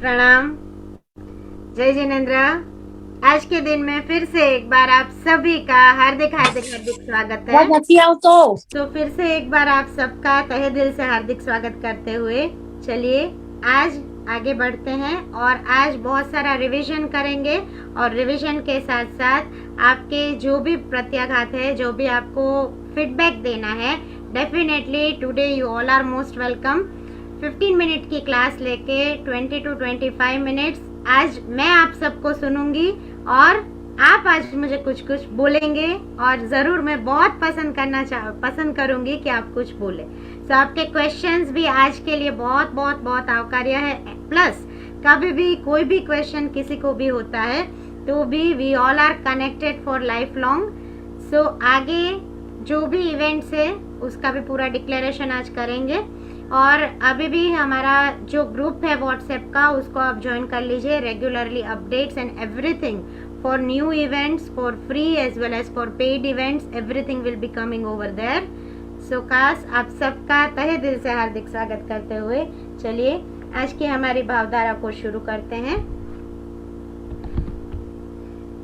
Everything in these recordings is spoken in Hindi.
प्रणाम। जय जिनेन्द्र। आज के दिन में फिर से एक बार आप सभी का हार्दिक हार्दिक हार्दिक स्वागत है। तो फिर से एक बार आप सबका तहे दिल से हार्दिक स्वागत करते हुए चलिए आज आगे बढ़ते हैं और आज बहुत सारा रिवीजन करेंगे और रिवीजन के साथ साथ आपके जो भी प्रत्याघात है, जो भी आपको फीडबैक देना है, definitely today you all are most welcome. 15 minute की क्लास लेके 20 to 25 मिनट्स आज मैं आप सबको सुनूंगी और आप आज मुझे कुछ कुछ बोलेंगे और ज़रूर मैं बहुत पसंद करूंगी कि आप कुछ बोले। तो आपके क्वेश्चंस भी आज के लिए बहुत बहुत बहुत आवकार्य है। प्लस कभी भी कोई भी क्वेश्चन किसी को भी होता है तो भी we all are connected for life long. So आगे जो भी इवेंट्स है उसका भी पूरा डिक्लेरेशन आज करेंगे और अभी भी हमारा जो ग्रुप है व्हाट्सएप का उसको आप ज्वाइन कर लीजिए। Regularly updates and everything for new events, for free as well as for paid events, everything will be coming over there. So काश आप सबका तहे दिल से हार्दिक स्वागत करते हुए चलिए आज की हमारी भावधारा को शुरू करते हैं।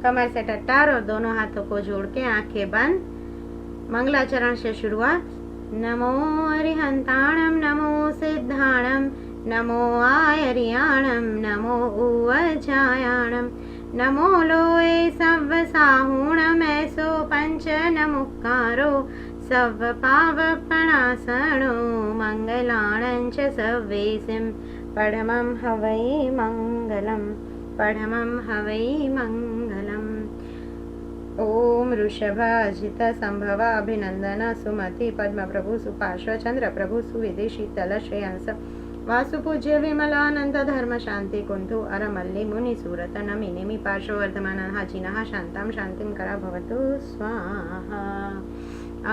कमर से टट्टार और दोनों हाथों को जोड़ के आंखें बंद, मंगलाचरण से शुरुआत। नमो अरिहंताणं नमो सिद्धाणं नमो आयर्याणं नमो उवचायाणं नमो लोए सव्वसाहूणं ऐसो पंच नमुक्कारो सव्वपावपणासनो मंगलाणं च सव्वेसिं पढमं हवै मंगलम् पढमं हवै मंगलम्। ओम वृषभाजित संभव अभिनंदन सुमति पद्म प्रभु सुपार्श्व चंद्र प्रभु सुविदेशी तल श्रेयांस वासुपूज्य विमलानंद धर्म शांति कुंतु अरमल्ली मुनि सूरत नमि नेमि पार्श्ववर्धमान हाजिनः शांतां शांतिं करा भवतु स्वाहा।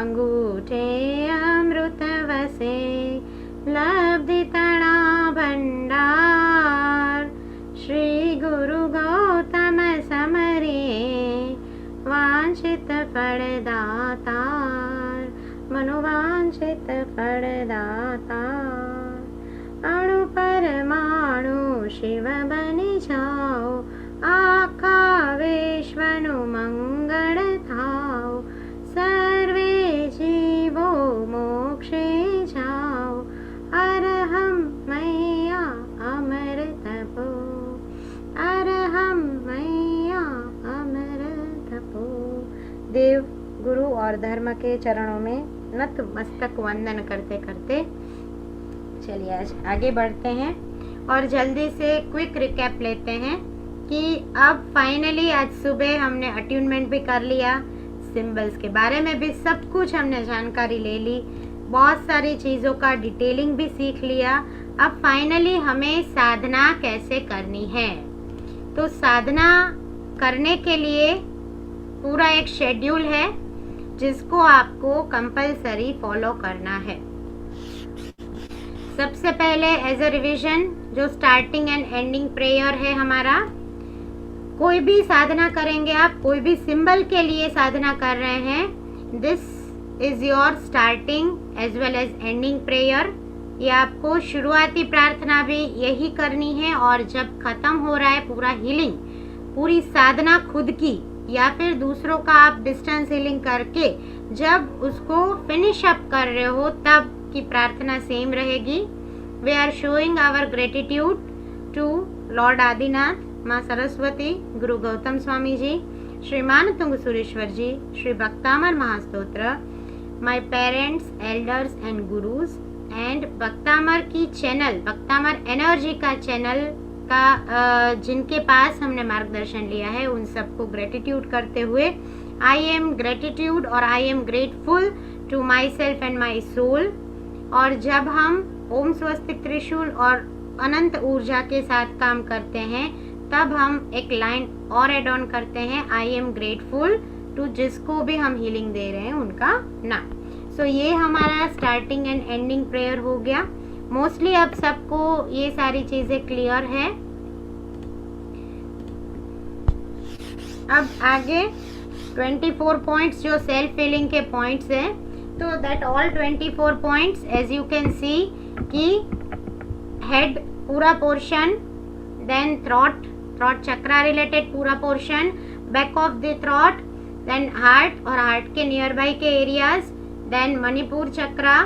अंगूठे अमृतवसे लब्धितणा भंडार श्री गुरु गौतम समरे वांछित फलदातार मनोवांछित फलदातार। अणु परमाणु शिव बनि जाओ आखा विश्वनु मंगल थाओ सर्वे जीवो मोक्षे जाओ अरहम मैया अमर तपो अरहम मैया अमर तपो। देव गुरु और धर्म के चरणों में नत मस्तक वंदन करते करते चलिए आज आगे बढ़ते हैं और जल्दी से क्विक रिकैप लेते हैं कि अब फाइनली आज सुबह हमने अट्यूनमेंट भी कर लिया, सिंबल्स के बारे में भी सब कुछ हमने जानकारी ले ली, बहुत सारी चीज़ों का डिटेलिंग भी सीख लिया। अब फाइनली हमें साधना कैसे करनी है, तो साधना करने के लिए पूरा एक शेड्यूल है जिसको आपको कंपलसरी फॉलो करना है। सबसे पहले एज अ रिवीजन जो स्टार्टिंग एंड एंडिंग प्रेयर है हमारा, कोई भी साधना करेंगे आप, कोई भी सिंबल के लिए साधना कर रहे हैं, this is your starting as well as ending prayer. ये आपको शुरुआती प्रार्थना भी यही करनी है और जब खत्म हो रहा है पूरा हीलिंग, पूरी साधना खुद की या फिर दूसरों का आप डिस्टेंस हीलिंग करके जब उसको फिनिश अप कर रहे हो तब की प्रार्थना सेम रहेगी। We are showing our gratitude to lord Adinath, माँ सरस्वती, गुरु गौतम स्वामी जी, श्रीमान Tung Sureshwar ji, Shri Bhaktamar Mahastotra, my parents, elders and gurus and Bhaktamar की चैनल, भक्तामर एनर्जी का चैनल का जिनके पास हमने मार्गदर्शन लिया है उन सबको ग्रेटिट्यूड करते हुए आई एम ग्रेटिट्यूड और I am grateful to myself and my soul. और जब हम ओम स्वस्तिक त्रिशूल और अनंत ऊर्जा के साथ काम करते हैं तब हम एक लाइन और एड ऑन करते हैं, आई एम ग्रेटफुल टू जिसको भी हम हीलिंग दे रहे हैं उनका नाम। सो ये हमारा स्टार्टिंग एंड एंडिंग प्रेयर हो गया। मोस्टली अब सबको ये सारी चीजें क्लियर है। अब आगे 24 पॉइंट्स जो सेल्फ हीलिंग के पॉइंट्स हैं, तो that all 24 points as you can see कि हेड पूरा portion, then throat chakra related पूरा portion, back of the throat, then heart और हार्ट के नियर बाई के areas, then Manipur chakra,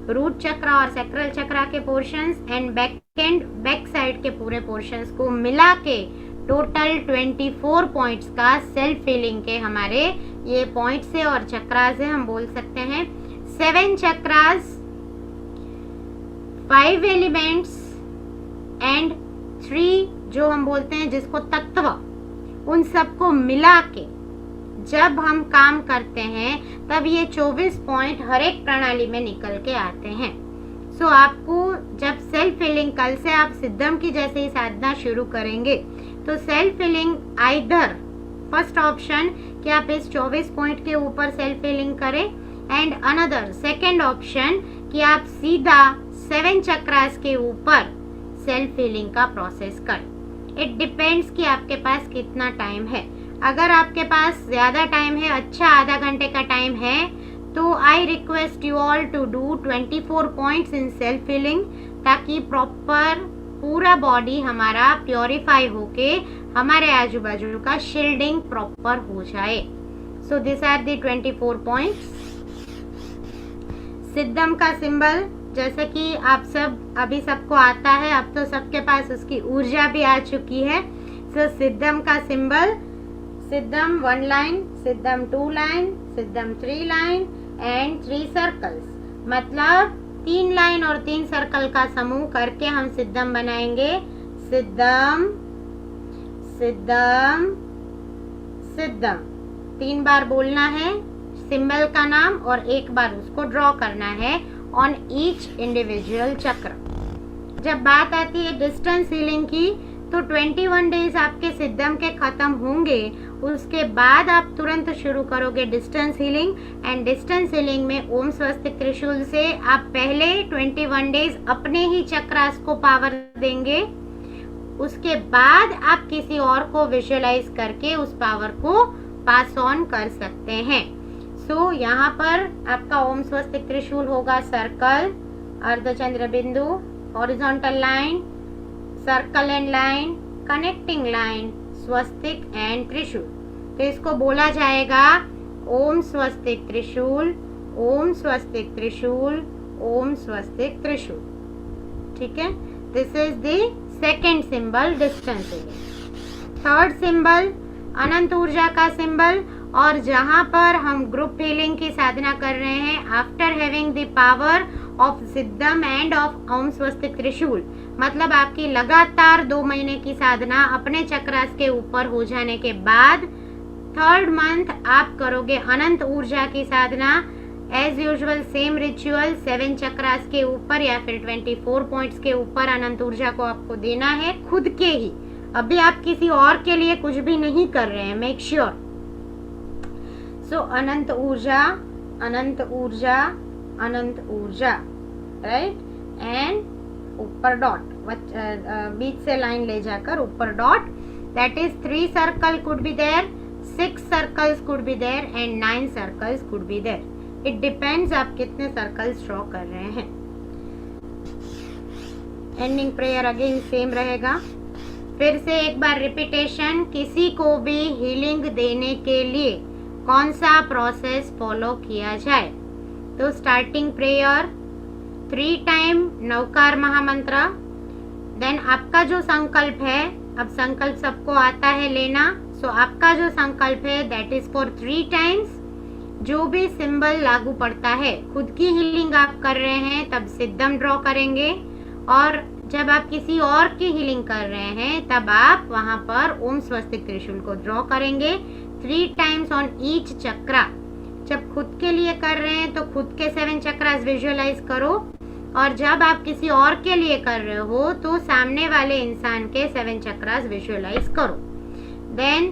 root chakra और सैक्रल चक्रा के पोर्शंस एंड बैक साइड के पूरे पोर्शंस को मिला के टोटल 24 पॉइंट्स का सेल्फ फीलिंग के हमारे ये पॉइंट्स है और चक्रास है, हम बोल सकते हैं 7 चक्रास, 5 एलिमेंट्स एंड 3 जो हम बोलते हैं जिसको तत्व, उन सबको मिला के जब हम काम करते हैं तब ये 24 पॉइंट हर एक प्रणाली में निकल के आते हैं। सो आपको जब सेल्फ फीलिंग, कल से आप सिद्धम की जैसे ही साधना शुरू करेंगे तो self feeling either first option कि आप इस 24 पॉइंट के ऊपर सेल्फ फीलिंग करें एंड अनदर सेकेंड ऑप्शन कि आप सीधा 7 चक्रास के ऊपर सेल्फ फीलिंग का प्रोसेस करें। इट डिपेंड्स कि आपके पास कितना टाइम है। अगर आपके पास ज्यादा टाइम है, अच्छा आधा घंटे का टाइम है, तो I request you all to do 24 points in self feeling, ताकि प्रॉपर पूरा बॉडी हमारा प्योरीफाई होके हमारे आजू बाजू का शील्डिंग प्रॉपर हो जाए। So this are the 24 points. Siddham का सिंबल जैसे कि आप सब अभी सबको आता है, अब तो सबके पास उसकी ऊर्जा भी आ चुकी है। सो सिद्धम का सिंबल, सिद्धम 1 लाइन, सिद्धम 2 लाइन, सिद्धम 3 लाइन एंड 3 सर्कल्स, मतलब 3 लाइन और 3 सर्कल का समूह करके हम सिद्धम बनाएंगे। सिद्धम सिद्धम सिद्धम 3 बार बोलना है सिंबल का नाम और 1 बार उसको ड्रॉ करना है ऑन ईच इंडिविजुअल चक्र। जब बात आती है डिस्टेंस हीलिंग की, तो 21 डेज आपके सिद्धम के खत्म होंगे, उसके बाद आप तुरंत शुरू करोगे distance healing. And distance healing में ओम स्वस्तिक त्रिशूल से आप पहले 21 डेज अपने ही चक्रास को पावर देंगे, उसके बाद आप किसी और को विजुअलाइज करके उस पावर को पास ऑन कर सकते हैं। सो यहाँ पर आपका ओम स्वस्तिक त्रिशूल होगा सर्कल, अर्धचंद्र बिंदु, horizontal line, circle and line, connecting line, Swastik and त्रिशूल। तो इसको बोला जाएगा ओम स्वस्तिक त्रिशूल, ओम स्वस्तिक त्रिशूल, ओम स्वस्तिक त्रिशूल। ठीक है, this is the second symbol distance healing. Third symbol अनंत ऊर्जा का सिंबल, और जहां पर हम ग्रुप हीलिंग की साधना कर रहे हैं after having the power of Siddham and of Om स्वस्तिक त्रिशूल, मतलब आपकी लगातार 2 महीने की साधना अपने चक्रास के ऊपर हो जाने के बाद 3rd मंथ आप करोगे अनंत ऊर्जा की साधना। As usual same ritual 7 chakras के ऊपर या फिर 24 पॉइंट्स के ऊपर अनंत ऊर्जा को आपको देना है खुद के ही। अभी आप किसी और के लिए कुछ भी नहीं कर रहे हैं, मेक श्योर। सो अनंत ऊर्जा, अनंत ऊर्जा, अनंत ऊर्जा, राइट, एंड ऊपर डॉट, बीच से लाइन ले जाकर ऊपर dot, that is 3 circle could be there, 6 circles could be there and 9 circles could be there. It depends आप कितने सर्कल्स ड्रॉ कर रहे हैं। एंडिंग प्रेयर अगेन सेम रहेगा। फिर से एक बार रिपीटेशन, किसी को भी हीलिंग देने के लिए कौन सा प्रोसेस फॉलो किया जाए। तो स्टार्टिंग प्रेयर 3 टाइम नवकार महामंत्र, देन आपका जो संकल्प है, अब संकल्प सबको आता है लेना, सो आपका जो संकल्प है दैट इज फॉर 3 टाइम्स। जो भी सिंबल लागू पड़ता है, खुद की हीलिंग आप कर रहे हैं तब सिद्धम ड्रॉ करेंगे, और जब आप किसी और की हीलिंग कर रहे हैं तब आप वहां पर ओम स्वस्तिक त्रिशूल को ड्रॉ करेंगे 3 टाइम्स ऑन ईच चक्रा। जब खुद के लिए कर रहे हैं तो खुद के 7 चक्रास विजुअलाइज करो, और जब आप किसी और के लिए कर रहे हो तो सामने वाले इंसान के 7 चक्रास विजुअलाइज करो। देन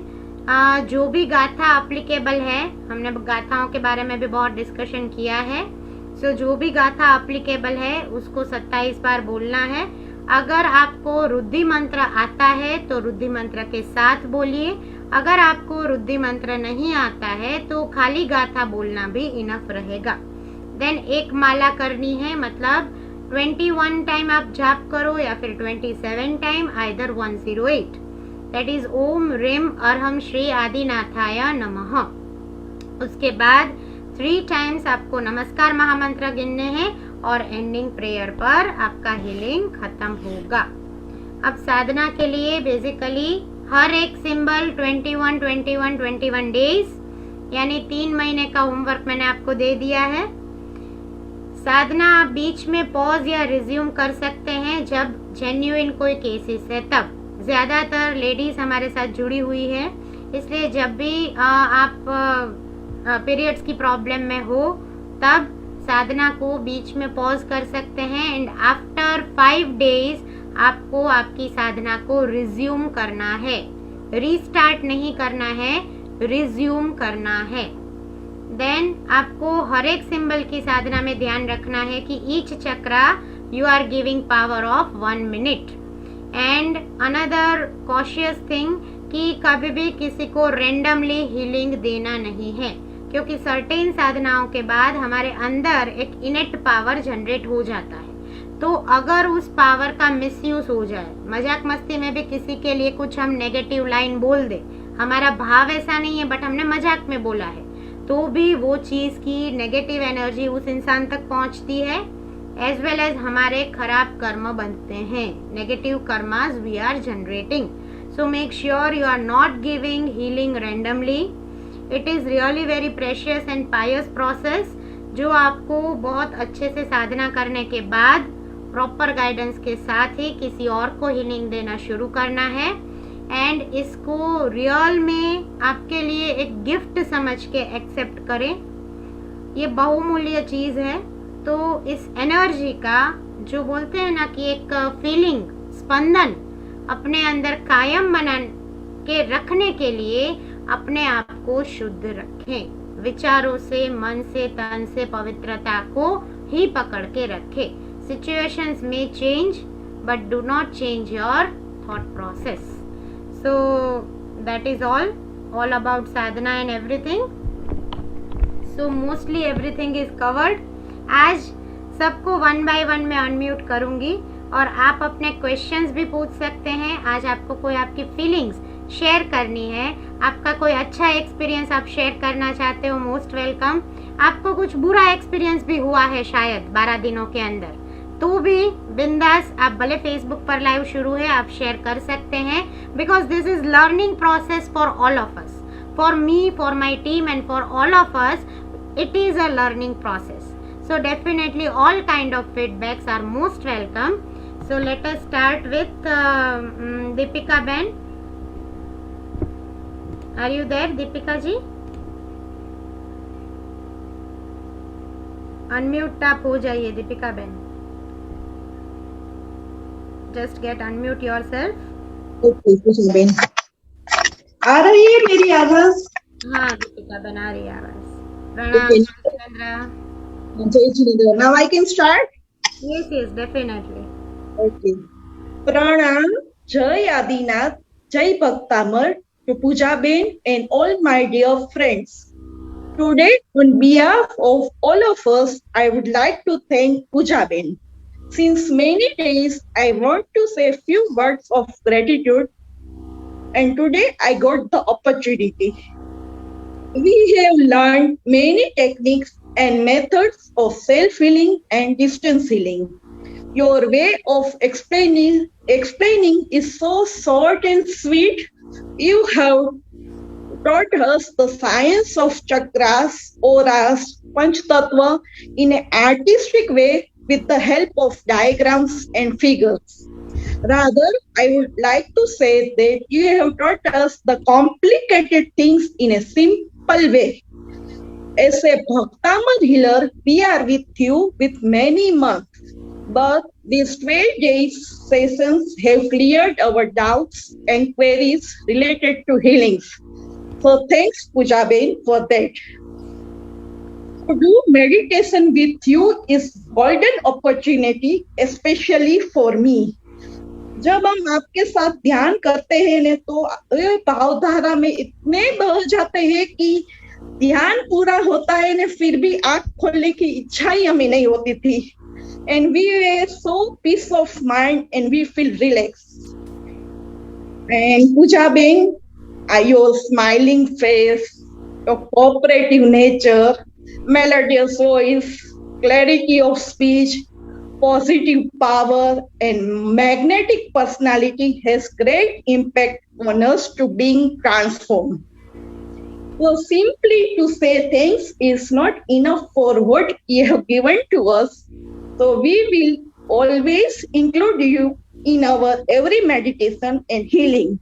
जो भी गाथा अप्लीकेबल है, हमने गाथाओं के बारे में भी बहुत डिस्कशन किया है, सो जो भी गाथा अप्लीकेबल है उसको 27 बार बोलना है। अगर आपको रुद्धि मंत्र आता है तो रुद्धि मंत्र के साथ बोलिए, अगर आपको रुद्धि मंत्र नहीं आता है तो खाली गाथा बोलना भी इनफ रहेगा। देन एक माला करनी है, मतलब 21 टाइम आप जाप करो या फिर 27 time, either 108, that is Om रिम अरहम श्री आदिनाथाय नमः। उसके बाद 3 टाइम्स आपको नमस्कार महामंत्र गिनने हैं और एंडिंग प्रेयर पर आपका हीलिंग खत्म होगा। अब साधना के लिए बेसिकली हर एक सिंबल 21 21 21 डेज यानी 3 महीने का होमवर्क मैंने आपको दे दिया है। साधना आप बीच में पॉज या रिज्यूम कर सकते हैं जब जेन्युइन कोई केसेस है तब। ज़्यादातर लेडीज हमारे साथ जुड़ी हुई है, इसलिए जब भी आप पीरियड्स की प्रॉब्लम में हो तब साधना को बीच में पॉज कर सकते हैं एंड आफ्टर 5 डेज आपको आपकी साधना को रिज्यूम करना है। रीस्टार्ट नहीं करना है, रिज्यूम करना है। देन आपको हर एक सिंबल की साधना में ध्यान रखना है कि each chakra you are giving power of 1 minute. And another cautious thing कि कभी भी किसी को रेंडमली हीलिंग देना नहीं है, क्योंकि सर्टेन साधनाओं के बाद हमारे अंदर एक इनेट पावर जनरेट हो जाता है। तो अगर उस पावर का मिसयूज हो जाए, मजाक मस्ती में भी किसी के लिए कुछ हम नेगेटिव लाइन बोल दे, हमारा भाव ऐसा नहीं है बट हमने मजाक में बोला है, तो भी वो चीज़ की नेगेटिव एनर्जी उस इंसान तक पहुंचती है, एज वेल एज हमारे खराब कर्म बनते हैं। Negative karmas we are generating. So make sure you are not giving healing randomly. It is really very precious and pious process जो आपको बहुत अच्छे से साधना करने के बाद प्रॉपर गाइडेंस के साथ ही किसी और को हीलिंग देना शुरू करना है। एंड इसको रियल में आपके लिए एक गिफ्ट समझ के एक्सेप्ट करें। ये बहुमूल्य चीज़ है। तो इस एनर्जी का जो बोलते हैं ना कि एक फीलिंग, स्पंदन अपने अंदर कायम बना के रखने के लिए अपने आप को शुद्ध रखें। विचारों से, मन से, तन से पवित्रता को ही पकड़ के रखें। Situations may change, but do not change your thought process. So that is all about sadhana and everything. So mostly everything is covered. आज सबको 1 by 1 में अनम्यूट करूँगी और आप अपने क्वेश्चंस भी पूछ सकते हैं। आज आपको कोई आपकी फीलिंग्स शेयर करनी है, आपका कोई अच्छा एक्सपीरियंस आप शेयर करना चाहते हो, मोस्ट वेलकम। आपको कुछ बुरा एक्सपीरियंस भी हुआ है शायद 12 दिनों के अंदर, तो भी बिंदास आप भले फेसबुक पर लाइव शुरू है आप शेयर कर सकते हैं, because this is learning process for all of us, for me, for my team and for all of us. It is a learning process, so definitely all kind of feedbacks are most welcome. So let us start with Deepika Ben. Are you there, Deepika ji? Unmute आप हो जाइए Deepika ben. Just get unmute yourself. Okay, ben आ रही है मेरी आवाज? हाँ दीपिका बेन आ रही है आवाज। प्रणाम Chandra. Jai Jinendra. Now I can start? Yes, yes, definitely. Okay. Pranam, Jai Adinath, Jai Bhaktamar, to Pooja Ben and all my dear friends. Today, on behalf of all of us, I would like to thank Pooja Ben. Since many days, I want to say a few words of gratitude, and today I got the opportunity. We have learned many techniques and methods of self-healing and distance healing. Your way of explaining is so short and sweet. You have taught us the science of chakras, auras, panchtattva in an artistic way with the help of diagrams and figures. Rather, I would like to say that you have taught us the complicated things in a simple way. As a Bhaktamar healer, we are with you with many months, but these 12 days sessions have cleared our doubts and queries related to healings. So thanks Pooja Ben for that. To do meditation with you is golden opportunity, especially for me. जब हम आपके साथ ध्यान करते हैं ने तो भावधारा में इतने बह जाते हैं कि ध्यान पूरा होता है ने फिर भी आंख खोलने की इच्छा ही हमें नहीं होती थी। and we were so peace of mind and we feel relaxed. And Pooja Ben, your smiling face, your cooperative nature, melodious voice, clarity of speech, positive power, and magnetic personality has great impact on us to being transformed. So simply to say thanks is not enough for what you have given to us. So we will always include you in our every meditation and healing.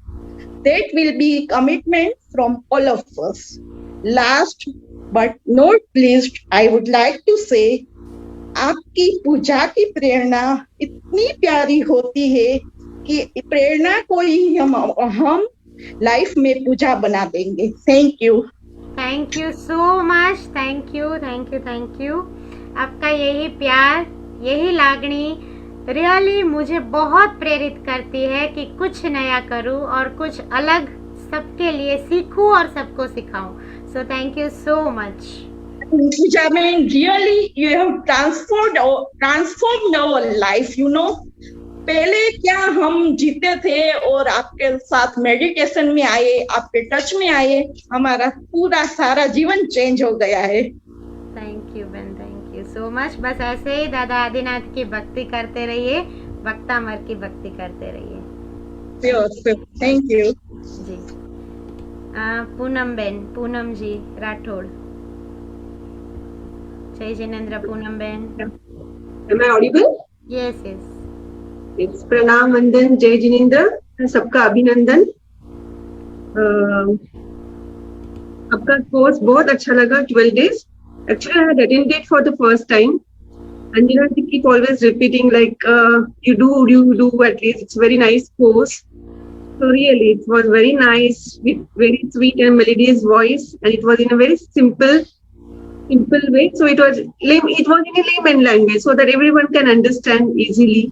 That will be commitment from all of us. Last but not least, I would like to say, आपकी पूजा की प्रेरणा इतनी प्यारी होती है कि प्रेरणा को ही हम लाइफ में पूजा बना देंगे. Thank you. Thank you so much. Thank you, thank you, thank you. आपका यही प्यार, यही लागणी रियली मुझे बहुत प्रेरित करती है कि कुछ नया करूं और कुछ अलग सबके लिए सीखूं और सबको सिखाऊं. So thank you so much. Pooja, really you have transformed our life, you know. पहले क्या हम जीते थे और आपके साथ मेडिटेशन में आए, आपके टच में आए, हमारा पूरा सारा जीवन चेंज हो गया है. Thank you Ben, thank you so much. बस ऐसे ही दादा आदिनाथ की भक्ति करते रहिए, भक्तामर की भक्ति करते रहिए. Sure. Thank you ji. Poonam ben, Poonam ji Rathore. जय जिनेंद्र. Poonam ben. Am I audible? Yes yes. Yes. प्रणाम, वंदन, जय जिनेंद्र, सबका अभिनंदन. आपका कोर्स बहुत अच्छा लगा. 12 days. Actually, I had attended for the first time. Anjana ji keep always repeating like you do at least. It's very nice course. So really, it was very nice with very sweet and melodious voice, and it was in a very simple way. So it was in a layman language, so that everyone can understand easily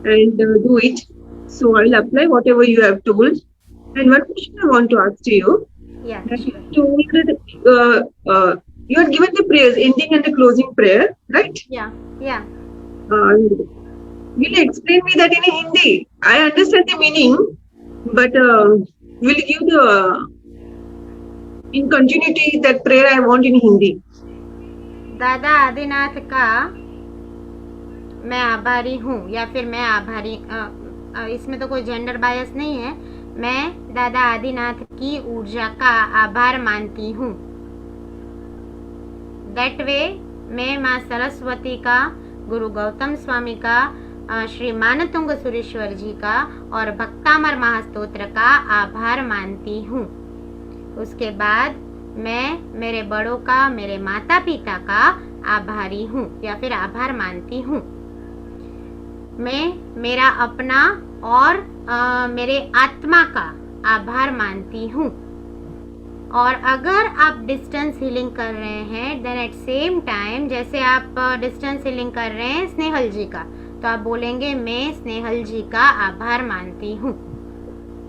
and do it. So I'll apply whatever you have told. And one question I want to ask to you. Yeah, That sure. you told that you had given the prayers, ending and the closing prayer, right? Yeah, yeah. Will you explain me that in Hindi? I understand the meaning, but will you give the in continuity that prayer I want in Hindi? दादा आदिनाथ का मैं आभारी हूँ, या फिर मैं आभारी, इसमें तो कोई जेंडर बायस नहीं है. मैं दादा आदिनाथ की ऊर्जा का आभार मानती हूँ. दैट वे मैं माँ सरस्वती का, गुरु गौतम स्वामी का, श्री मानतुंग सुरेश्वर जी का और भक्तामर महास्तोत्र का आभार मानती हूँ. उसके बाद मैं मेरे बड़ों का, मेरे माता पिता का आभारी हूँ या फिर आभार मानती हूँ. मैं मेरा अपना और मेरे आत्मा का आभार मानती हूँ. और अगर आप डिस्टेंस हीलिंग कर रहे हैं, देन एट सेम टाइम जैसे आप डिस्टेंस हीलिंग कर रहे हैं स्नेहल जी का, तो आप बोलेंगे मैं स्नेहल जी का आभार मानती हूँ.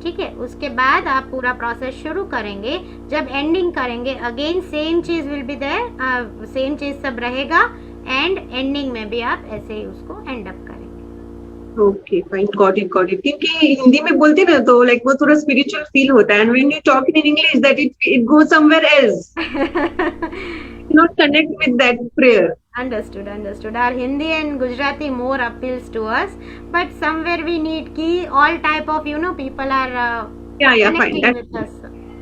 ठीक है. उसके बाद आप पूरा प्रोसेस शुरू करेंगे. जब एंडिंग करेंगे अगेन सेम चीज विल बी देयर, सेम चीज सब रहेगा एंड एंडिंग में भी आप ऐसे ही उसको एंड अप करेंगे. Okay, fine, got it. क्योंकि हिंदी में बोलते ना तो लाइक वो थोड़ा स्पिरिचुअल फील होता है, and when you talk in English that it goes somewhere else, not connect with that prayer. Understood. Our Hindi and Gujarati more appeals to us, but somewhere we need ki all type of people are Yeah, connecting fine. with us.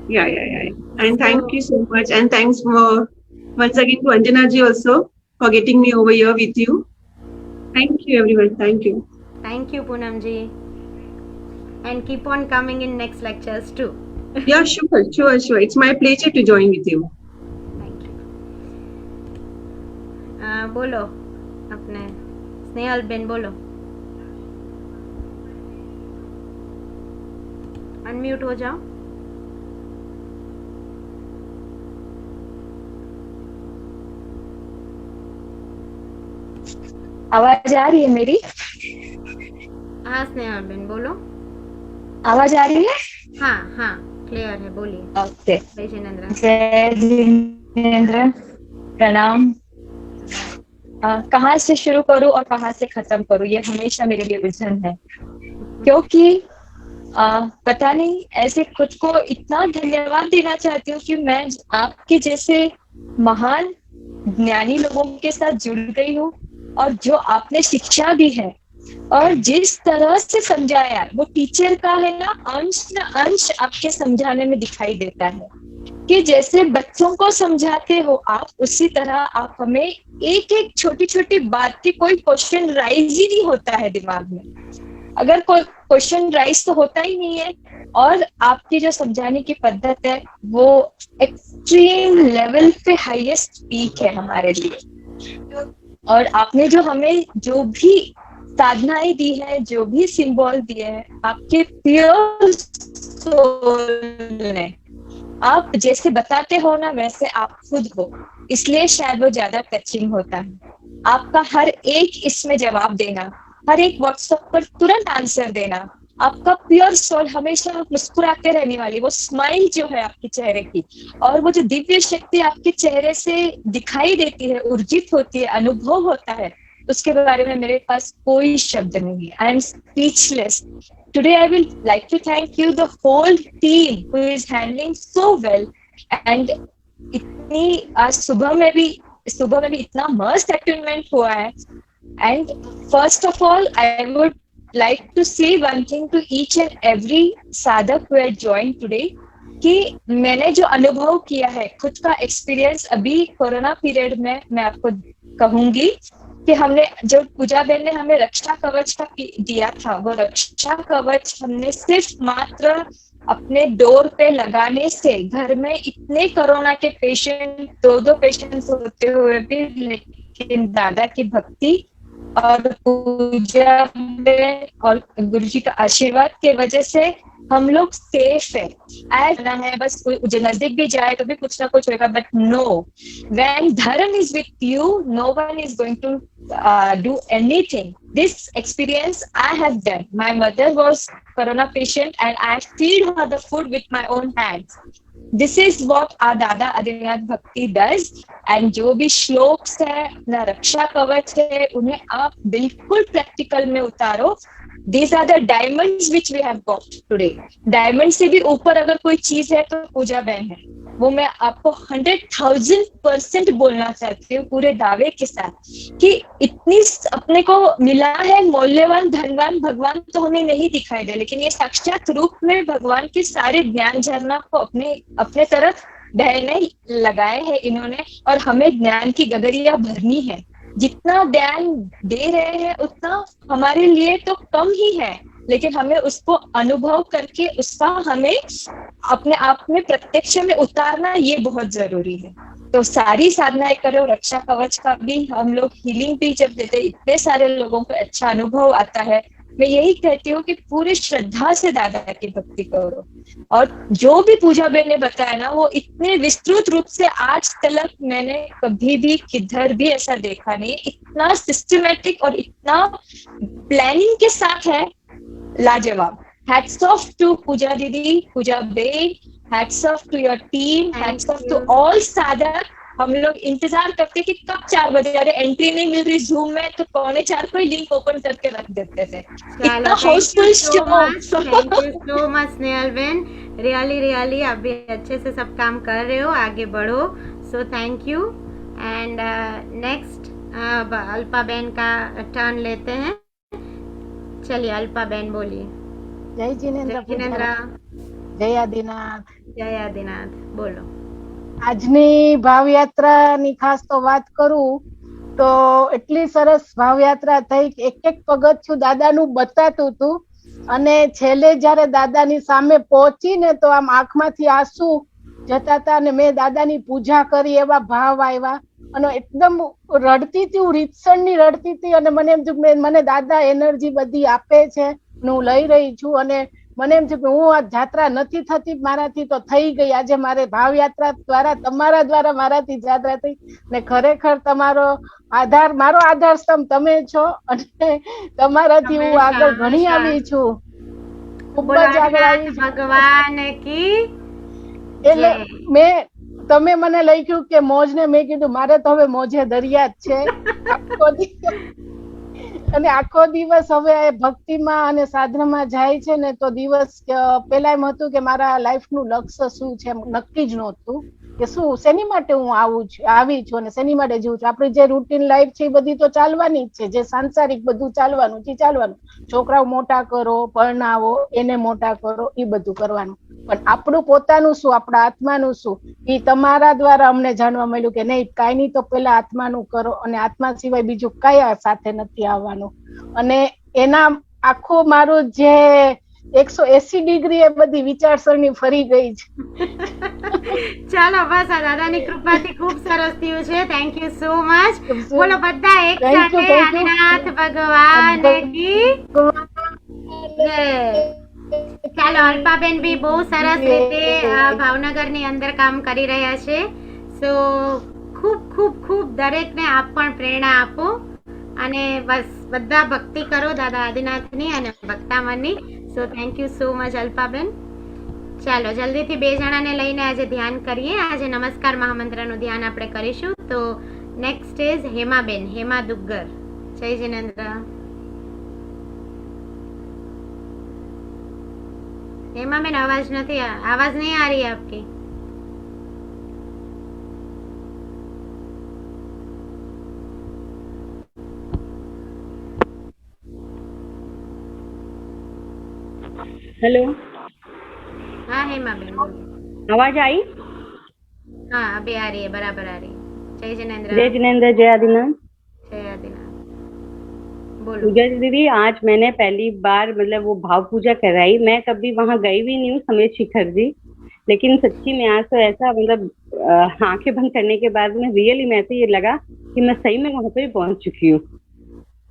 Yeah. And thank you so much, and thanks for once again to Anjana ji also for getting me over here with you. Thank you everyone. Thank you. Thank you Poonam ji, and keep on coming in next lectures too. Yeah, sure. It's my pleasure to join with you. Thank you. बोलो अपने स्नेहल बेन, बोलो. अनम्यूट हो जाओ. आवाज आ रही है मेरी? हाँ स्नेहल बेन बोलो. आवाज आ रही है? हाँ क्लियर है, बोलिए. ओके. जय जिनेंद्र. जय जिनेंद्र, प्रणाम. कहाँ से शुरू करूं और कहाँ से खत्म करूं, ये हमेशा मेरे लिए उलझन है। क्योंकि पता नहीं, ऐसे खुद को इतना धन्यवाद देना चाहती हूँ कि मैं आपके जैसे महान ज्ञानी लोगों के साथ जुड़ गई हूँ, और जो आपने शिक्षा दी है और जिस तरह से समझाया, वो टीचर का है ना, अंश न अंश आपके समझाने में दिखाई देता है कि जैसे बच्चों को समझाते हो आप, उसी तरह आप हमें एक एक छोटी छोटी बात की, कोई क्वेश्चन राइज ही नहीं होता है दिमाग में, अगर कोई क्वेश्चन राइज तो होता ही नहीं है। और आपकी जो समझाने की पद्धत है वो एक्सट्रीम लेवल पे हाईएस्ट पीक है हमारे लिए। और आपने जो हमें जो भी साधनाएं दी है, जो भी सिंबल दिए हैं, आपके प्योर सोल ने, आप जैसे बताते हो ना वैसे आप खुद हो, इसलिए शायद वो ज्यादा टचिंग होता है। आपका हर एक इसमें जवाब देना, हर एक व्हाट्सएप पर तुरंत आंसर देना, आपका प्योर सोल, हमेशा मुस्कुराते रहने वाली वो स्माइल जो है आपके चेहरे की, और वो जो दिव्य शक्ति आपके चेहरे से दिखाई देती है, उर्जित होती है, अनुभव होता है, उसके बारे में मेरे पास कोई शब्द नहीं है। I am speechless. Today I will like to thank you, the whole team who is handling so well, and इतनी आज सुबह में भी इतना मस्त अटेन्मेंट हुआ है। And first of all, I would like to say one thing to each and every sadhak who had joined today, कि मैंने जो अनुभव किया है, खुद का एक्सपीरियंस अभी कोरोना पीरियड में मैं आपको कहूंगी कि हमने जो पूजा बहन ने हमें रक्षा कवच का दिया था, वो रक्षा कवच हमने सिर्फ मात्र अपने डोर पे लगाने से, घर में इतने कोरोना के पेशेंट, दो पेशेंट्स होते हुए भी, लेकिन दादा की भक्ति और पूजा और गुरु जी का आशीर्वाद के वजह से हम लोग सेफ है। ऐसा है बस कोई नजदीक भी जाए तो भी कुछ ना कुछ होगा, but no, when dharma is with you, no one is going to do anything. This experience I have done. My mother was corona patient and I feed her the food with my own hands. This is what our Dada Adinath Bhakti does. And जो भी श्लोक्स है, अपना रक्षा कवच है, उन्हें आप बिल्कुल प्रैक्टिकल में उतारो। These are the diamonds which we have got today. Diamond से भी ऊपर अगर कोई चीज है तो पूजा बहन है, वो मैं आपको 100,000% बोलना चाहती हूँ पूरे दावे के साथ कि इतनी अपने को मिला है, मूल्यवान धनवान भगवान तो हमें नहीं दिखाई दे, लेकिन ये साक्षात रूप में भगवान के सारे ज्ञान झरना को अपने तरफ बहने लगाए हैं इन्होंने, और हमें ज्ञान की गगरिया भरनी है। जितना ज्ञान दे रहे हैं उतना हमारे लिए तो कम ही है, लेकिन हमें उसको अनुभव करके उसका हमें अपने आप में प्रत्यक्ष में उतारना, ये बहुत जरूरी है। तो सारी साधनाएं करो, रक्षा कवच का भी हम लोग हीलिंग भी जब देते, इतने सारे लोगों को अच्छा अनुभव आता है। मैं यही कहती हूँ कि पूरी श्रद्धा से दादा की भक्ति करो, और जो भी पूजा बहन ने बताया ना, वो इतने विस्तृत रूप से आज तक मैंने कभी भी किधर भी ऐसा देखा नहीं, इतना सिस्टमेटिक और इतना प्लानिंग के साथ है, लाजवाब। हैट्स ऑफ टू पूजा दीदी, Pooja ben, hats off to your team, hats off to all साधक। हम लोग इंतजार करते कि कब 4 बजे, अरे एंट्री नहीं मिल रही जूम में तो 3:45 को ही लिंक ओपन करके रख देते थे। इतना Housefull show. Thank you so much Snehal Ben, really आप भी अच्छे से सब काम कर रहे हो, आगे बढ़ो, सो thank you. And next Alpa Ben का टर्न लेते हैं। चलिए अल्पा बेन बोलिए। जय जिनेन्द्र, जय आदिनाथ, जय आदिनाथ, बोलो। આજની ભાવયાત્રાની ખાસ તો વાત કરું તો એટલી સરસ ભાવયાત્રા થઈ કે એક પગથિયું દાદાનું બતાતું હતું, અને છેલ્લે જ્યારે દાદાની સામે પહોંચીને તો આમ આંખમાંથી આંસુ જતા હતા, અને મેં દાદાની પૂજા કરી, એવા ભાવ આવ્યા, અને એકદમ રડતી હતી, હું રીતસરની રડતી હતી, અને મને એમ થયું મને દાદા એનર્જી બધી આપે છે, હું લઈ રહી છું, અને મને એમ થયું કે હું આ જાત્રા નથી થતી મારાથી તો થઈ ગઈ, આજે મારે ભાવયાત્રા દ્વારા, તમારા દ્વારા મારાથી જાત્રા થઈ, ને ખરેખર તમારો આધાર, મારો આધાર સ્તંભ તમે છો, અને તમારાથી હું આગળ ઘણી આવી છું, ખૂબ જ આગળ આવી છું ભગવાન કી। એટલે મેં તમે મને લખ્યું કે મોજ ને મેં કીધું મારે તો હવે મોજે દરિયા જ છે આખો દિવસ અને આખો દિવસ હવે ભક્તિમાં અને સાધનામાં જાય છે ને તો દિવસ પેલા એમ હતું કે મારા લાઈફનું લક્ષ્ય શું છે નક્કી જ નહોતું કે શું શેની માટે હું આવી છું અને શેની માટે જીવું છું. આપણી જે રૂટીન લાઈફ છે એ બધી તો ચાલવાની જ છે, જે સાંસારિક બધું ચાલવાનું છે ચાલવાનું, છોકરાઓ મોટા કરો, પરણાવો, એને મોટા કરો, એ બધું કરવાનું, પણ આપણું પોતાનું શું, આપણા આત્માનું શું, એ તમારા દ્વારા અમને જાણવા મળ્યું કે નહીં, કાંઈ નહીં તો પેલા આત્માનું કરો અને આત્મા સિવાય બીજું કયા સાથે નથી આવવાનું. અને એના આખું મારું જે 180 ડિગ્રી એ બધી વિચારસરણી ફરી ગઈ છે. ચાલો બસ આ દાદાની કૃપાથી ખૂબ સરસ થયું છે. Thank you so much. બોલો બધા એક સાથે આદિનાથ ભગવાન કી જય. ચાલો અલ્પાબેન બી બહુ સરસ રીતે ભાવનગરની અંદર કામ કરી રહ્યા છે. સો ખૂબ ખૂબ ખૂબ દરેકને આપ પણ પ્રેરણા આપો અને બસ બધા ભક્તિ કરો દાદા આદિનાથની અને ભક્તામણની. So thank you so much Alpaben. ચાલો જલ્દીથી 2 જણાને લઈને આજે ધ્યાન કરીએ. આજે નમસ્કાર મહામંત્રનું ધ્યાન આપણે કરીશું. તો નેક્સ્ટ ઇઝ હેમાબેન, હેમા દુગ્ગર. જય જિનેન્દ્ર. હેમાબેન आवाज नहीं आ रही है आपकी. हेलो. हाँ हेमाबेन बोलिए. आवाज आई? हाँ अभी आ रही है, बराबर आ रही है. जय जिनेंद्र. जय जिनेंद्र, जय आदिनाथ. जय आदिनाथ. बोलो. पूजा दीदी, आज मैंने पहली बार मतलब वो भाव पूजा कराई. मैं कभी वहाँ गई भी नहीं हूँ समेत शिखर जी, लेकिन सच्ची में आज तो ऐसा मतलब आंखें बंद करने के बाद में रियली में ऐसे ये लगा कि मैं सही में वहाँ पे पहुंच चुकी हूँ.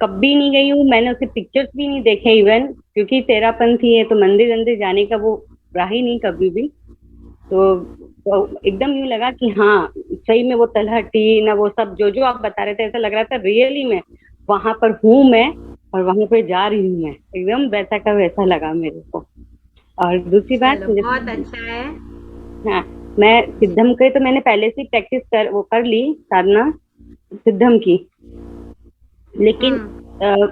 कभी नहीं गई हूँ, मैंने उसके पिक्चर्स भी नहीं देखे इवन, क्योंकि तेरापंथी है तो मंदिर अंदर जाने का वो रहा ही नहीं कभी भी. तो एकदम यूं लगा कि हाँ सही में वो तलहटी ना वो सब जो आप बता रहे थे, ऐसा लग रहा था रियली में वहां पर हूँ मैं और वहां पे जा रही हूँ मैं. एकदम वैसा का वैसा लगा मेरे को. और दूसरी बात, बहुत अच्छा है. हाँ, मैं सिद्धम के तो मैंने पहले से प्रैक्टिस कर ली साधना सिद्धम की, लेकिन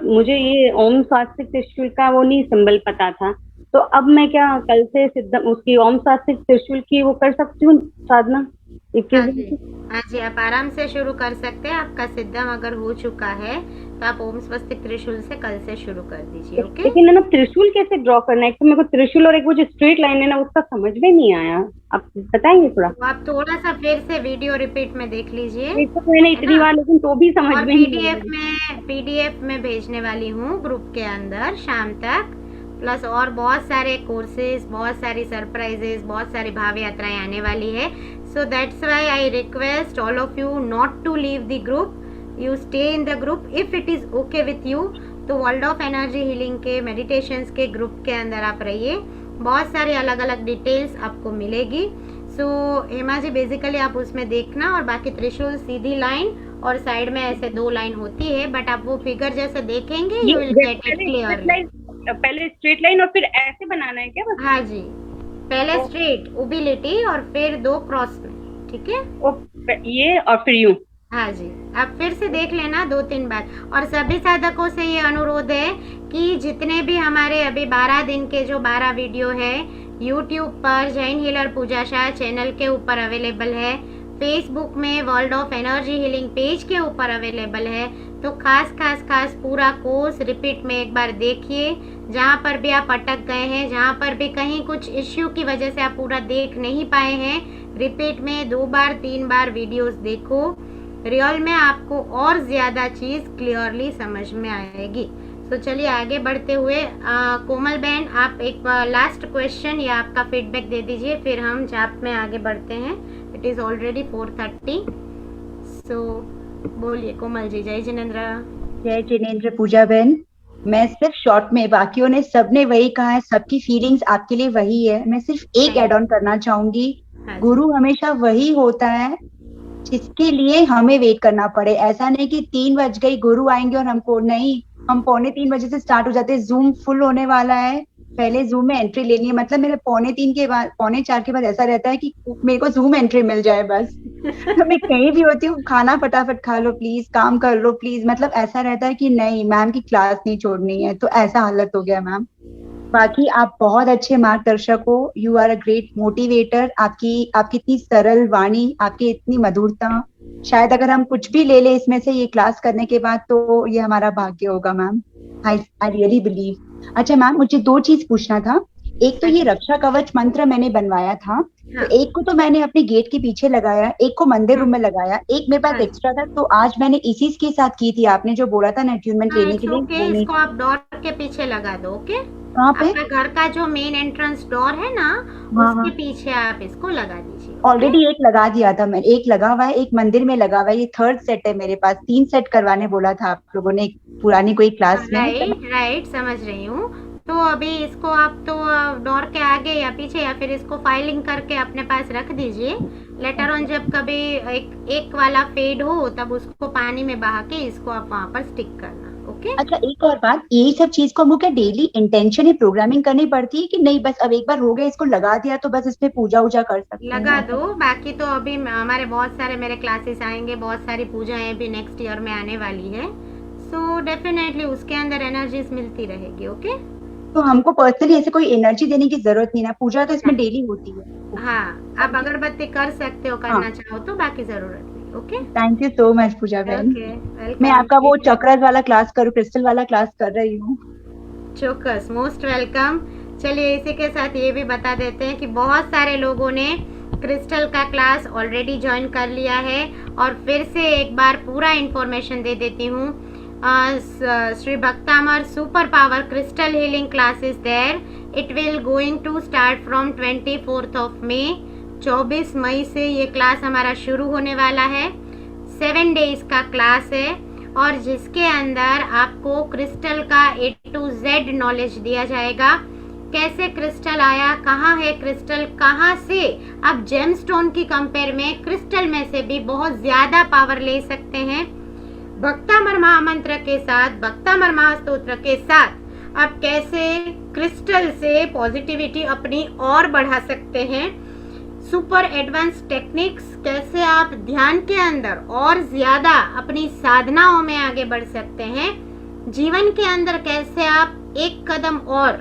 मुझे ये ओम स्वास्तिक त्रिशूल का वो नहीं सिंबल पता था. तो अब मैं क्या कल से सिद्धम उसकी ओम स्वास्तिक त्रिशूल की वो कर सकती हूँ साधना? हाँ जी, आप आराम से शुरू कर सकते हैं. आपका सिद्धम अगर हो चुका है तो आप ओम स्वस्तिक त्रिशूल से कल से शुरू कर दीजिए. ओके. लेकिन ना त्रिशूल कैसे ड्रॉ करना है? एक तो मेरे को त्रिशूल और एक वो जो स्ट्रेट लाइन है ना उसका समझ में नहीं आया. आप बताएंगे थोड़ा? तो आप थोड़ा सा फिर से वीडियो रिपीट में देख लीजिए. तो मैंने इतनी बार लेकिन तो भी समझ में नहीं आया. पीडीएफ में भेजने वाली हूँ ग्रुप के अंदर शाम तक, प्लस और बहुत सारे कोर्सेज, बहुत सारी सरप्राइजेस, बहुत सारी भाव यात्राएं आने वाली है. So that's why I request all of you not to leave the group. You stay in the group if it is okay with you. तो वर्ल्ड ऑफ एनर्जी हीलिंग के मेडिटेशंस के ग्रुप के अंदर आप रहिए. बहुत सारी अलग अलग डिटेल्स आपको मिलेगी. सो हेमा जी बेसिकली आप उसमें देखना, और बाकी त्रिशूल सीधी लाइन और साइड में ऐसे 2 लाइन होती है, बट आप वो फिगर जैसे देखेंगे you will get it clear. पहले स्ट्रेट लाइन और फिर ऐसे बनाना है क्या? बस हाँ जी, पहले स्ट्रेट उबिलिटी और फिर 2 क्रॉस में. ठीक है, ये और फिर यूं. हाँ जी, आप फिर से देख लेना 2-3 बार. और सभी साधकों से ये अनुरोध है कि जितने भी हमारे अभी 12 दिन के जो 12 वीडियो है YouTube पर जैन हीलर पूजा शाह चैनल के ऊपर अवेलेबल है, फेसबुक में world of energy healing page के ऊपर अवेलेबल है. तो खास पूरा कोर्स रिपीट में एक बार देखिए. जहाँ पर भी आप अटक गए हैं, जहाँ पर भी कहीं कुछ इश्यू की वजह से आप पूरा देख नहीं पाए हैं, रिपीट में 2 बार 3 बार वीडियोस देखो. रियल में आपको और ज़्यादा चीज़ क्लियरली समझ में आएगी. तो चलिए आगे बढ़ते हुए कोमल बहन, आप एक लास्ट क्वेश्चन या आपका फीडबैक दे दीजिए, फिर हम जाप में आगे बढ़ते हैं. It is already 4:30. सो बोलिए कोमल जी. जय जिनेंद्र. जय जिनेंद्र पूजा बहन. मैं सिर्फ शॉर्ट में, बाकियों ने सबने वही कहा है, सबकी फीलिंग्स आपके लिए वही है. मैं सिर्फ एक ऐड ऑन करना चाहूंगी. गुरु हमेशा वही होता है जिसके लिए हमें वेट करना पड़े. ऐसा नहीं कि 3 बज गई गुरु आएंगे और हमको नहीं, हम 2:45 बजे से स्टार्ट हो जाते हैं. जूम फुल होने वाला है, पहले जूम में एंट्री लेनी है, मतलब मेरे 3:45 के बाद ऐसा रहता है कि मेरे को जूम एंट्री मिल जाए बस। तो मैं कहीं भी होती हूँ, खाना फटाफट खा लो प्लीज, काम कर लो प्लीज, मतलब ऐसा रहता है कि नहीं मैम की क्लास नहीं छोड़नी है, तो ऐसा हालत हो गया मैम। बाकी आप बहुत अच्छे मार्गदर्शक हो, you are a great motivator. आपकी इतनी सरल वाणी, आपकी इतनी मधुरता, शायद अगर हम कुछ भी ले ले इसमें से ये क्लास करने के बाद तो ये हमारा भाग्य होगा मैम। I really believe. अच्छा मैम, मुझे 2 चीज पूछना था। एक तो ये रक्षा कवच मंत्र मैंने बनवाया था, तो हाँ। एक को तो मैंने अपने गेट के पीछे लगाया, एक को मंदिर रूम में लगाया, एक मेरे पास हाँ। एक्स्ट्रा था, तो आज मैंने इसी के साथ की थी, आपने जो बोला था ना अट्यूनमेंट लेने के लिए, ओके, वो नहीं। इसको आप डोर के पीछे लगा दो। ओके, कहाँ पे? आपका घर का जो मेन एंट्रेंस डोर है ना, हाँ उसके हाँ, पीछे आप इसको लगा दीजिए। ऑलरेडी एक लगा दिया था मैं, एक लगा हुआ है, एक मंदिर में लगा हुआ है, ये 3rd सेट है मेरे पास। 3 सेट करवाने बोला था आप लोगों ने एक पुरानी कोई क्लास में। राइट राइट, समझ रही हूँ। तो अभी इसको आप तो डोर के आगे या पीछे या फिर इसको फाइलिंग करके अपने पास रख दीजिए। लेटर ऑन जब कभी एक वाला फेड हो तब उसको पानी में बहा के इसको आप वहाँ पर स्टिक करना। ओके। अच्छा एक और बात, यही सब चीज को हमको क्या डेली इंटेंशन ही प्रोग्रामिंग करनी पड़ती है कि नहीं, बस अब एक बार हो गया इसको लगा दिया तो बस इसमें पूजा वूजा कर सकते हैं? लगा दो, बाकी तो अभी हमारे बहुत सारे मेरे क्लासेस आएंगे, बहुत सारी पूजाएं भी नेक्स्ट ईयर में आने वाली है। सो डेफिनेटली उसके अंदर एनर्जीज मिलती रहेगी। ओके। तो हमको पर्सनली ऐसे कोई एनर्जी देने की जरूरत नहीं ना, पूजा तो इसमें डेली होती है। हाँ, आप अगरबत्ती कर सकते हो, करना हाँ। चाहो तो, बाकी जरूरत नहीं। Okay. Thank you so much Pooja बहन। Okay, welcome. मैं आपका वो चक्रस वाला क्लास करूँ, क्रिस्टल वाला क्लास कर रही हूँ। चौकस, मोस्ट वेलकम। चलिए इसी के साथ ये भी बता देते हैं कि बहुत सारे लोगों ने क्रिस्टल का क्लास ऑलरेडी ज्वाइन कर लिया है, और फिर से एक बार पूरा इंफॉर्मेशन दे देती हूँ। Shri Bhaktamar super power crystal healing class is there. It will going to start from 24th of May. 24 मई से ये क्लास हमारा शुरू होने वाला है। 7 डेज का क्लास है, और जिसके अंदर आपको क्रिस्टल का A to Z नॉलेज दिया जाएगा। कैसे क्रिस्टल आया, कहाँ है क्रिस्टल, कहाँ से आप जेमस्टोन की कंपेयर में क्रिस्टल में से भी बहुत ज्यादा पावर ले सकते हैं। भक्तामर महामंत्र के साथ, भक्तामर महास्तोत्र के साथ आप कैसे क्रिस्टल से पॉजिटिविटी अपनी और बढ़ा सकते हैं। सुपर एडवांस टेक्निक्स, कैसे आप ध्यान के अंदर और ज्यादा अपनी साधनाओं में आगे बढ़ सकते हैं। जीवन के अंदर कैसे आप एक कदम और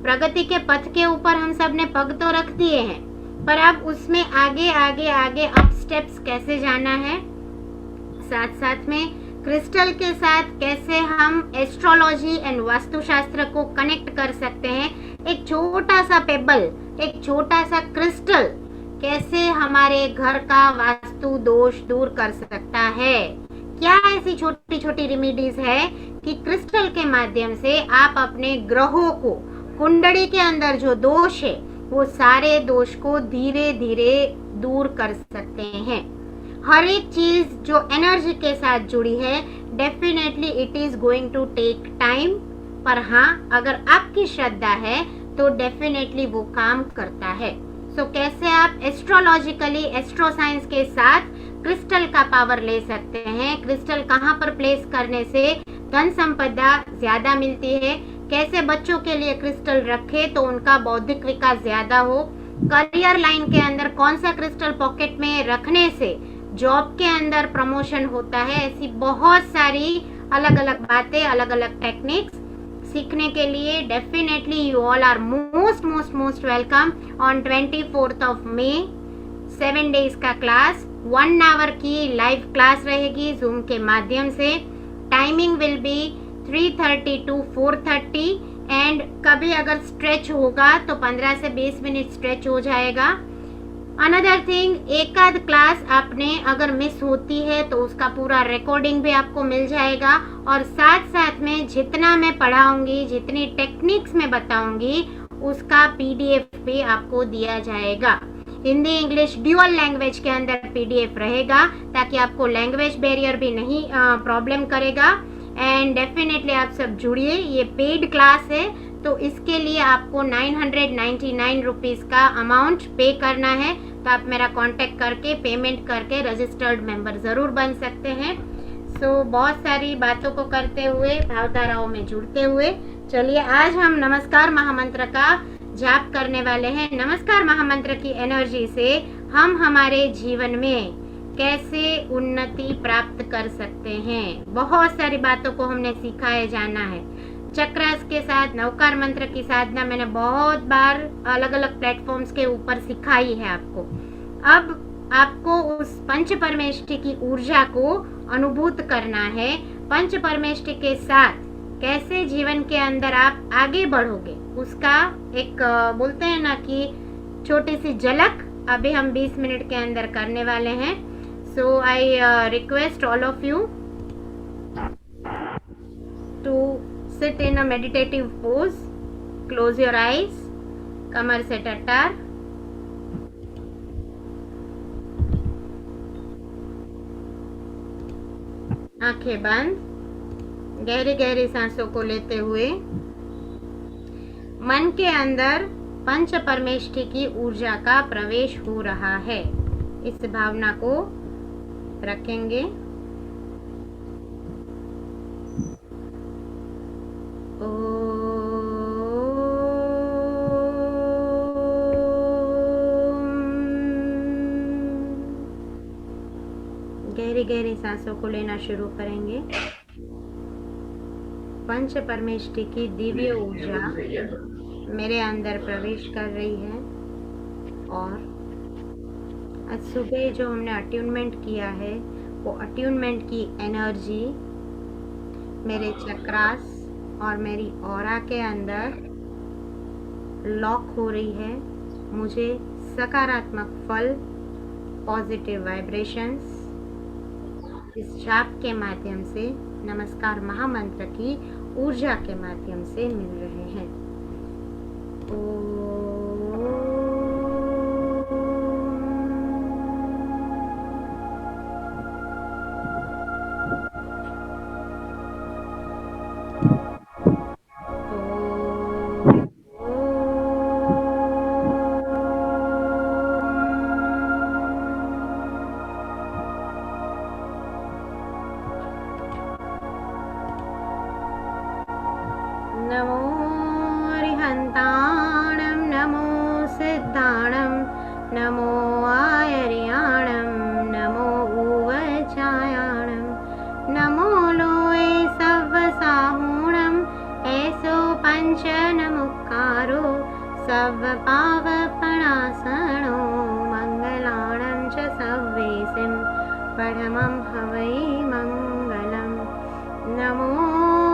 प्रगति के पथ के ऊपर, हम सब ने पग तो रख दिए हैं, पर अब उसमें आगे आगे आगे अप स्टेप्स कैसे जाना है। साथ साथ में क्रिस्टल के साथ कैसे हम एस्ट्रोलॉजी एंड वास्तुशास्त्र को कनेक्ट कर सकते हैं। एक छोटा सा पेबल, एक छोटा सा क्रिस्टल कैसे हमारे घर का वास्तु दोष दूर कर सकता है। क्या ऐसी छोटी छोटी रेमेडीज है कि क्रिस्टल के माध्यम से आप अपने ग्रहों को, कुंडली के अंदर जो दोष है वो सारे दोष को धीरे धीरे दूर कर सकते हैं। हर एक चीज जो एनर्जी के साथ जुड़ी है, definitely it is going to take time, पर हाँ अगर आपकी श्रद्धा है तो डेफिनेटली वो काम करता है। सो कैसे आप एस्ट्रोलॉजिकली, एस्ट्रो साइंस के साथ क्रिस्टल का पावर ले सकते हैं। क्रिस्टल कहाँ पर प्लेस करने से धन संपदा ज्यादा मिलती है। कैसे बच्चों के लिए क्रिस्टल रखे तो उनका बौद्धिक विकास ज्यादा हो। करियर लाइन के अंदर कौन सा क्रिस्टल पॉकेट में रखने से जॉब के अंदर प्रमोशन होता है। ऐसी बहुत सारी अलग अलग बातें, अलग अलग टेक्निक्स सीखने के लिए definitely you all are most welcome on 24th of May. 7 days का क्लास, 1 आवर की लाइव क्लास रहेगी जूम के माध्यम से। Timing will be 3:30 to 4:30, and कभी अगर स्ट्रेच होगा तो 15 से 20 मिनट स्ट्रेच हो जाएगा। अनदर थिंग, एक आध क्लास आपने अगर मिस होती है तो उसका पूरा रिकॉर्डिंग भी आपको मिल जाएगा, और साथ साथ में जितना मैं पढ़ाऊंगी, जितनी टेक्निक्स मैं बताऊंगी, उसका PDF भी आपको दिया जाएगा। हिंदी इंग्लिश ड्यूअल लैंग्वेज के अंदर PDF रहेगा, ताकि आपको लैंग्वेज बैरियर भी नहीं प्रॉब्लम करेगा। एंड डेफिनेटली आप सब जुड़िए, ये पेड क्लास है तो इसके लिए आपको 999 रुपीज़ का अमाउंट पे करना है। तो आप मेरा कांटेक्ट करके, पेमेंट करके रजिस्टर्ड मेंबर ज़रूर बन सकते हैं। सो बहुत सारी बातों को करते हुए, भावधाराओं में जुड़ते हुए चलिए आज हम नमस्कार महामंत्र का जाप करने वाले हैं। नमस्कार महामंत्र की एनर्जी से हम हमारे जीवन में कैसे उन्नति प्राप्त कर सकते हैं। बहुत सारी बातों को हमने सीखा है, जाना है। चक्रास के साथ नवकार मंत्र की साधना मैंने बहुत बार अलग अलग प्लेटफॉर्म्स के ऊपर सिखाई है आपको। अब आपको उस पंच परमेष्टि की ऊर्जा को अनुभूत करना है। पंच परमेष्टि के साथ कैसे जीवन के अंदर आप आगे बढ़ोगे उसका एक बोलते हैं ना कि छोटी सी झलक अभी हम 20 मिनट के अंदर करने वाले हैं। So I request all of you to sit in a meditative pose, close your eyes, कमर से टट्टार, आंखें बंद, गहरी गहरी सांसों को लेते हुए मन के अंदर पंच परमेष्टि की ऊर्जा का प्रवेश हो रहा है, इस भावना को रखेंगे। गहरी गहरी सांसों को लेना शुरू करेंगे। पंच परमेष्टि की दिव्य ऊर्जा मेरे अंदर प्रवेश कर रही है और आज सुबह जो हमने अट्यूनमेंट किया है वो अट्यूनमेंट की एनर्जी मेरे चक्रास और मेरी ऑरा के अंदर लॉक हो रही है। मुझे सकारात्मक फल, पॉजिटिव वाइब्रेशंस इस जाप के माध्यम से, नमस्कार महामंत्र की ऊर्जा के माध्यम से मिल रहे हैं। नमो अरिहन्ताणं, नमो सिद्धाणं, नमो आयर्याणं, नमो उवचायाणं, नमो लोये सव्वसाहूणं, ऐसो पञ्चनमुक्कारो सव्वपावपणासनो, मङ्गलाणं च सव्वेसिं पढमं हवै मङ्गलम्। नमो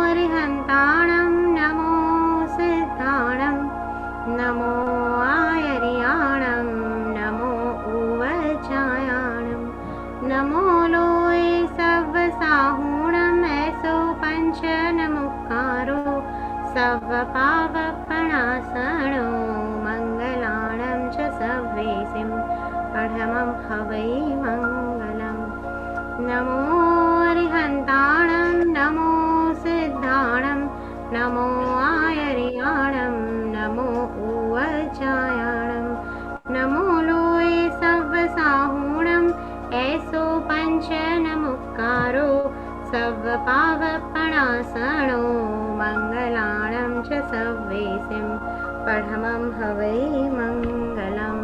अरिहन्ताणं, नमो सिद्धाणं, नमो आयर्याणं, नमो उवचायाणं, नमो लोये सव्वसाहूणं, ऐसो पञ्चनमुक्कारो सव्वपावपणासनो, मङ्गलाणं च सव्वेसिं पढमं हवै मङ्गलम्। नमो अरिहन्ताणं, नमो सिद्धाणं, नमो आयर्याणं, नमो उवचायाणं, नमो लोये सव्वसाहूणं, ऐसो पञ्चनमुक्कारो सव्वपावपणासनो, मङ्गलाणं च सव्वेसिं पढमं हवै मङ्गलम्।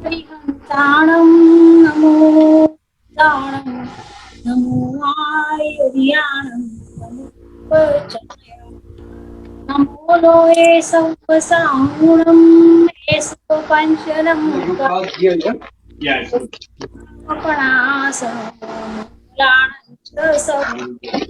अरिहन्ताणं, नमो दाणं, नमो आयर्याणं, नमो उवचायाणं, नमो लोये सव्वसाहूणं, ऐसो पञ्चनमुक्कारो मङ्गलाणं च सव्वेसिं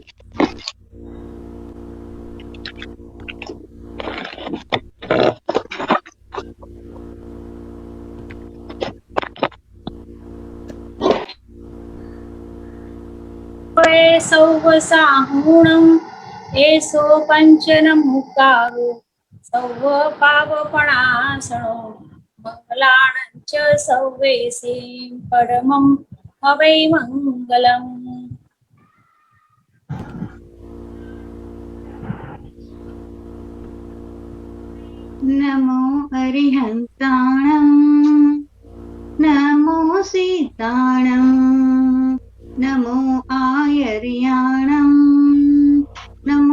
सव्वसाहूणं, ऐसो पञ्चनमुक्कारो सव्वपावपणासनो, मङ्गलाणं च सव्वेसिं पढमं हवै मङ्गलम्। नमो अरिहन्ताणं, नमो सीताणं, नमो आयर्याणं, नमो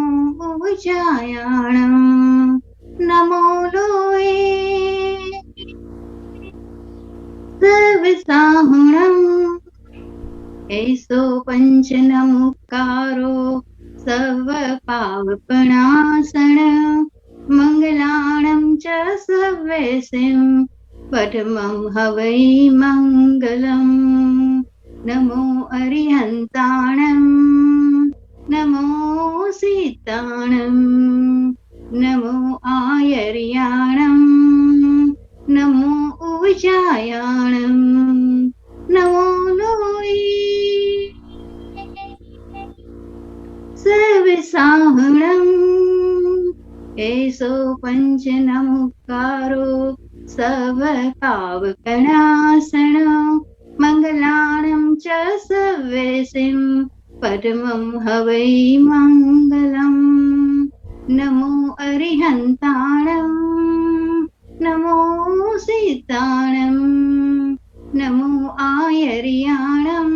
सर्वपापनाशन मङ्गलानं च सर्वेसिं परमं हवै मङ्गलम् नमो अरिहन्ताणं नमो सीताणं नमो आयर्याणं नमो उजायाणं नमो लोई सर्वसाहणम् एषो पञ्चनमुक्कारो सर्वपावपनाशनो मङ्गलानं च सर्वेसिं परमं हवै मङ्गलम् नमो अरिहन्ताणं नमो सीताणं नमो आयर्याणं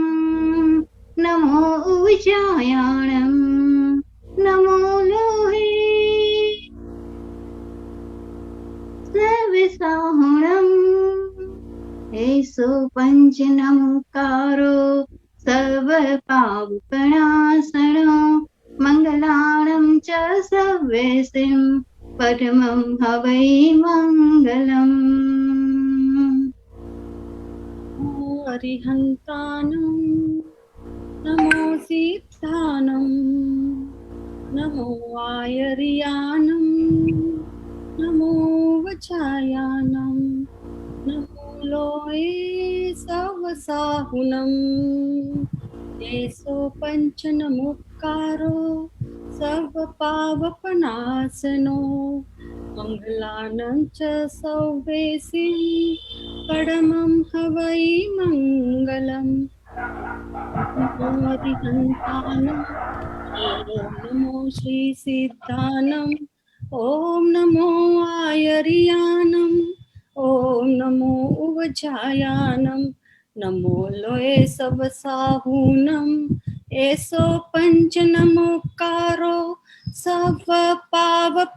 नमो उजायाणं नमो लोहे सर्वसाहुणम् एषो पञ्चनमुक्कारो सर्वपापनाशनो मङ्गलानं च सर्वेसिं परमं हवै मङ्गलम् अरिहन्तानं नमो सीतानं नमो आयर्यानं नमो वचायानं नमो लोये सवसाहुनं एषो पञ्चनमुक्कारो सर्वपापनाशनो मङ्गलानं च सर्वेसिं परमं हवै मङ्गलम् नमो अरिहन्तानं नमो श्री सिद्धानं ॐ नमो आयर्यानं ॐ नमो उवजायानं नमो लोये सवसाहुनं एषो पञ्चनमुक्कारो सर्वपापनाशनो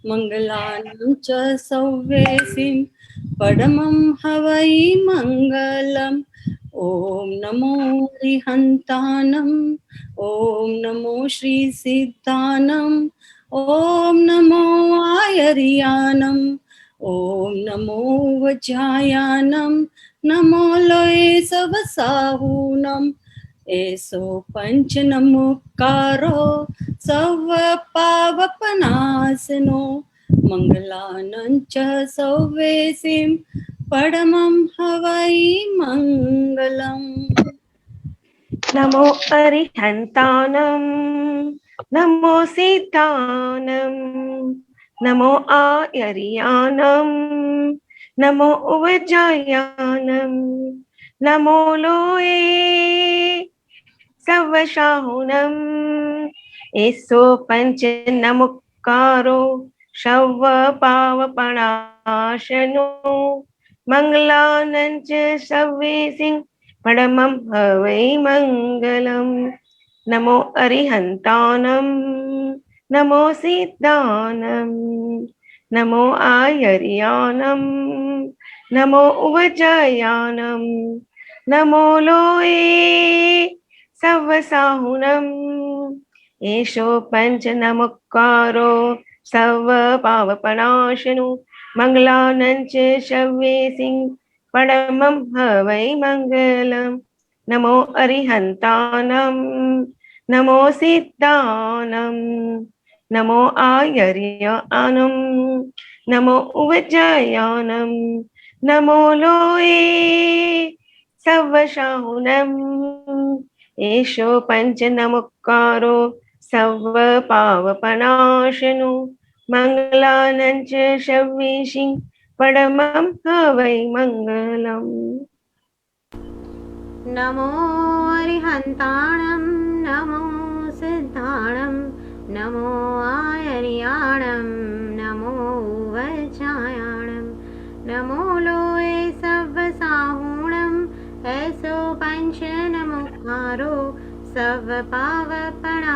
मङ्गलानं च सर्वेसिं परमं हवै मङ्गलम् ॐ नमो अरिहन्तानं ॐ नमो श्री सिद्धानं ॐ नमो आयर्यानं ॐ नमो वजायानं नमो लोये सवसाहुनं एषो पञ्चनमुक्कारो सर्वपापनाशनो मङ्गलानं च सर्वेसिं परमं हवै मङ्गलम् नमो अरिहन्तानं नमो सीतानं नमो आयर्यानं नमो उवजायानं नमो लोये सवसाहुनं एषो पञ्चनमुक्कारो सर्वपापनाशनो मङ्गलानं च सर्वेसिं परमं हवै मङ्गलम् नमो अरिहन्तानं नमो सीतानं नमो आयर्यानं नमो उवजायानं नमो लोये सवसाहुनं एषो पञ्चनमुक्कारो सर्वपापनाशनो मङ्गलानं च सर्वेसिं परमं हवै मङ्गलम् नमो अरिहन्तानं नमो सीतानं नमो आयर्यानं नमो उवजायानं नमो लोये सवसाहुनं एषो पञ्चनमुक्कारो सर्वपापनाशनो मङ्गलानं च सर्वेसिं परमं हवै मङ्गलम् नमो अरिहन्ताणं नमो सिद्धाणं नमो आयर्याणं नमो वचायाणं नमो लोये सवसाहुणं एषो पञ्चनमुक्कारो सर्वपापनाशनो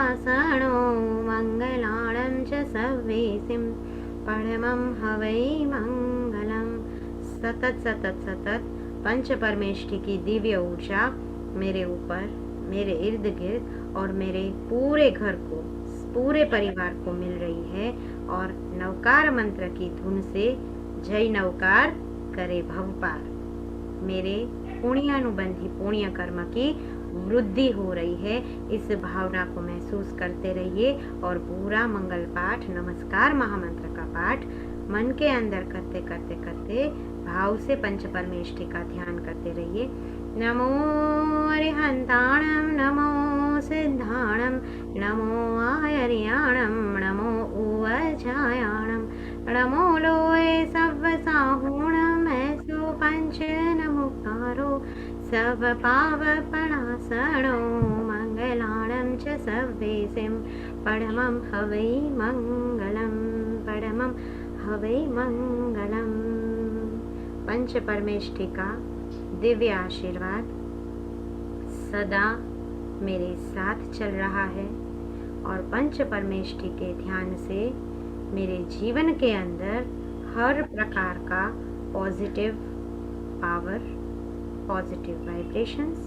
मङ्गलानं च सर्वेसिं परमं हवै मंगलम। सतत सतत सतत पंच परमेष्ठी की दिव्य ऊर्जा मेरे ऊपर, मेरे इर्द गिर्द और मेरे पूरे घर को, पूरे परिवार को मिल रही है। और नवकार मंत्र की धुन से जय नवकार करे भव पार, मेरे पुण्यानुबंधी पुण्य कर्म की वृद्धि हो रही है। इस भावना को महसूस करते रहिए और पूरा मंगल पाठ, नमस्कार महामंत्र का पाठ मन के अंदर करते करते करते भाव से पंच परमेष्ठी का ध्यान करते रहिए। नमो अरिहंताणम, नमो सिद्धाणम, नमो आयर्याणम, नमो उवजायाणम, नमो लोए सब साहुणम, ऐसो पंच नमुकारो सब पावपणासनो, मंगलाणं च सव्वेसिं परमं हवै मंगलम, परमं हवै मंगलम। पंच परमेष्ठी का दिव्य आशीर्वाद सदा मेरे साथ चल रहा है और पंच परमेष्ठी के ध्यान से मेरे जीवन के अंदर हर प्रकार का positive power, positive vibrations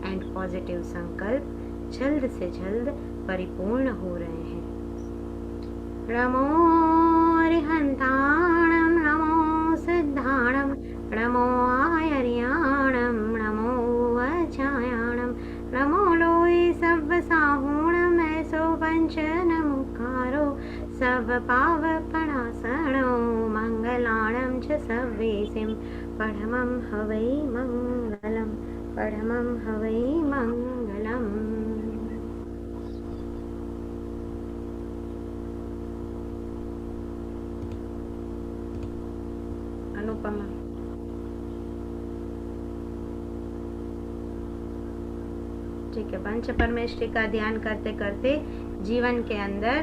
and positive संकल्प जल्द से जल्द परिपूर्ण हो रहे हैं। नमो अरिहंताणम, नमो सिद्धाणम, नमो आयर्याणम, नमो वजायाणम, नमो लोए सब साहुणम, ऐसो पंच नमुकारो सब पावपणासनो, मंगलाणं च सव्वेसिं परमं हवै मंगलम, परमं हवै मंगलम। अनुपमा। ठीक है, पंच परमेष्ठी का ध्यान करते करते जीवन के अंदर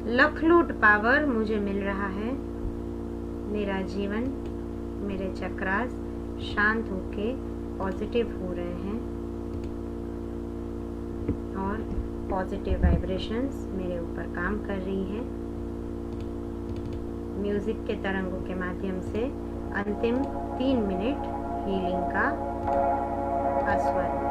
लखलूट पावर मुझे मिल रहा है। मेरा जीवन, मेरे चक्रास शांत होके पॉजिटिव हो रहे हैं और पॉजिटिव वाइब्रेशंस मेरे ऊपर काम कर रही हैं। म्यूजिक के तरंगों के माध्यम से अंतिम 3 मिनट हीलिंग का आस्वाद।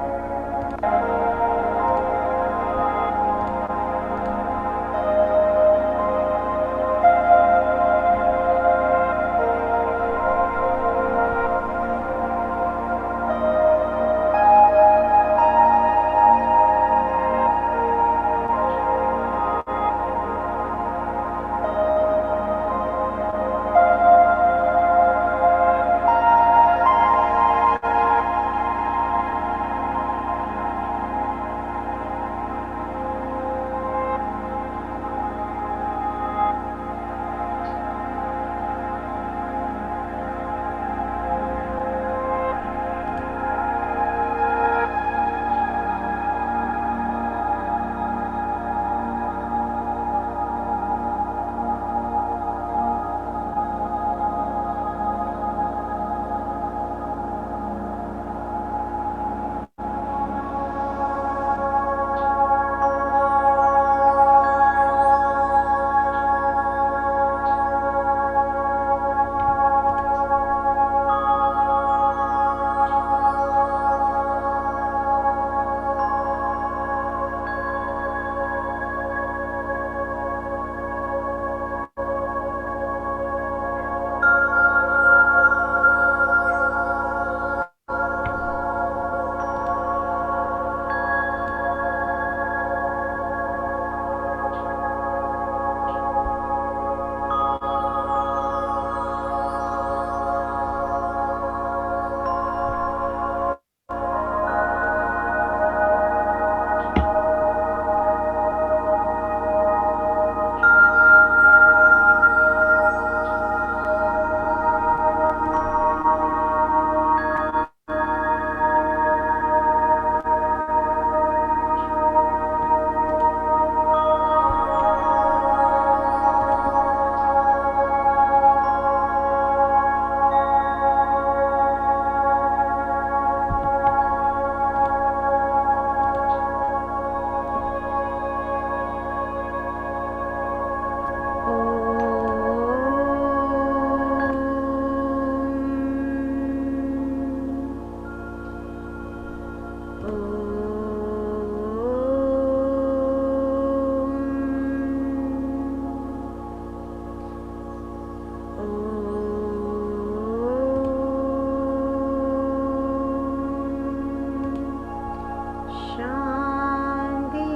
शांति।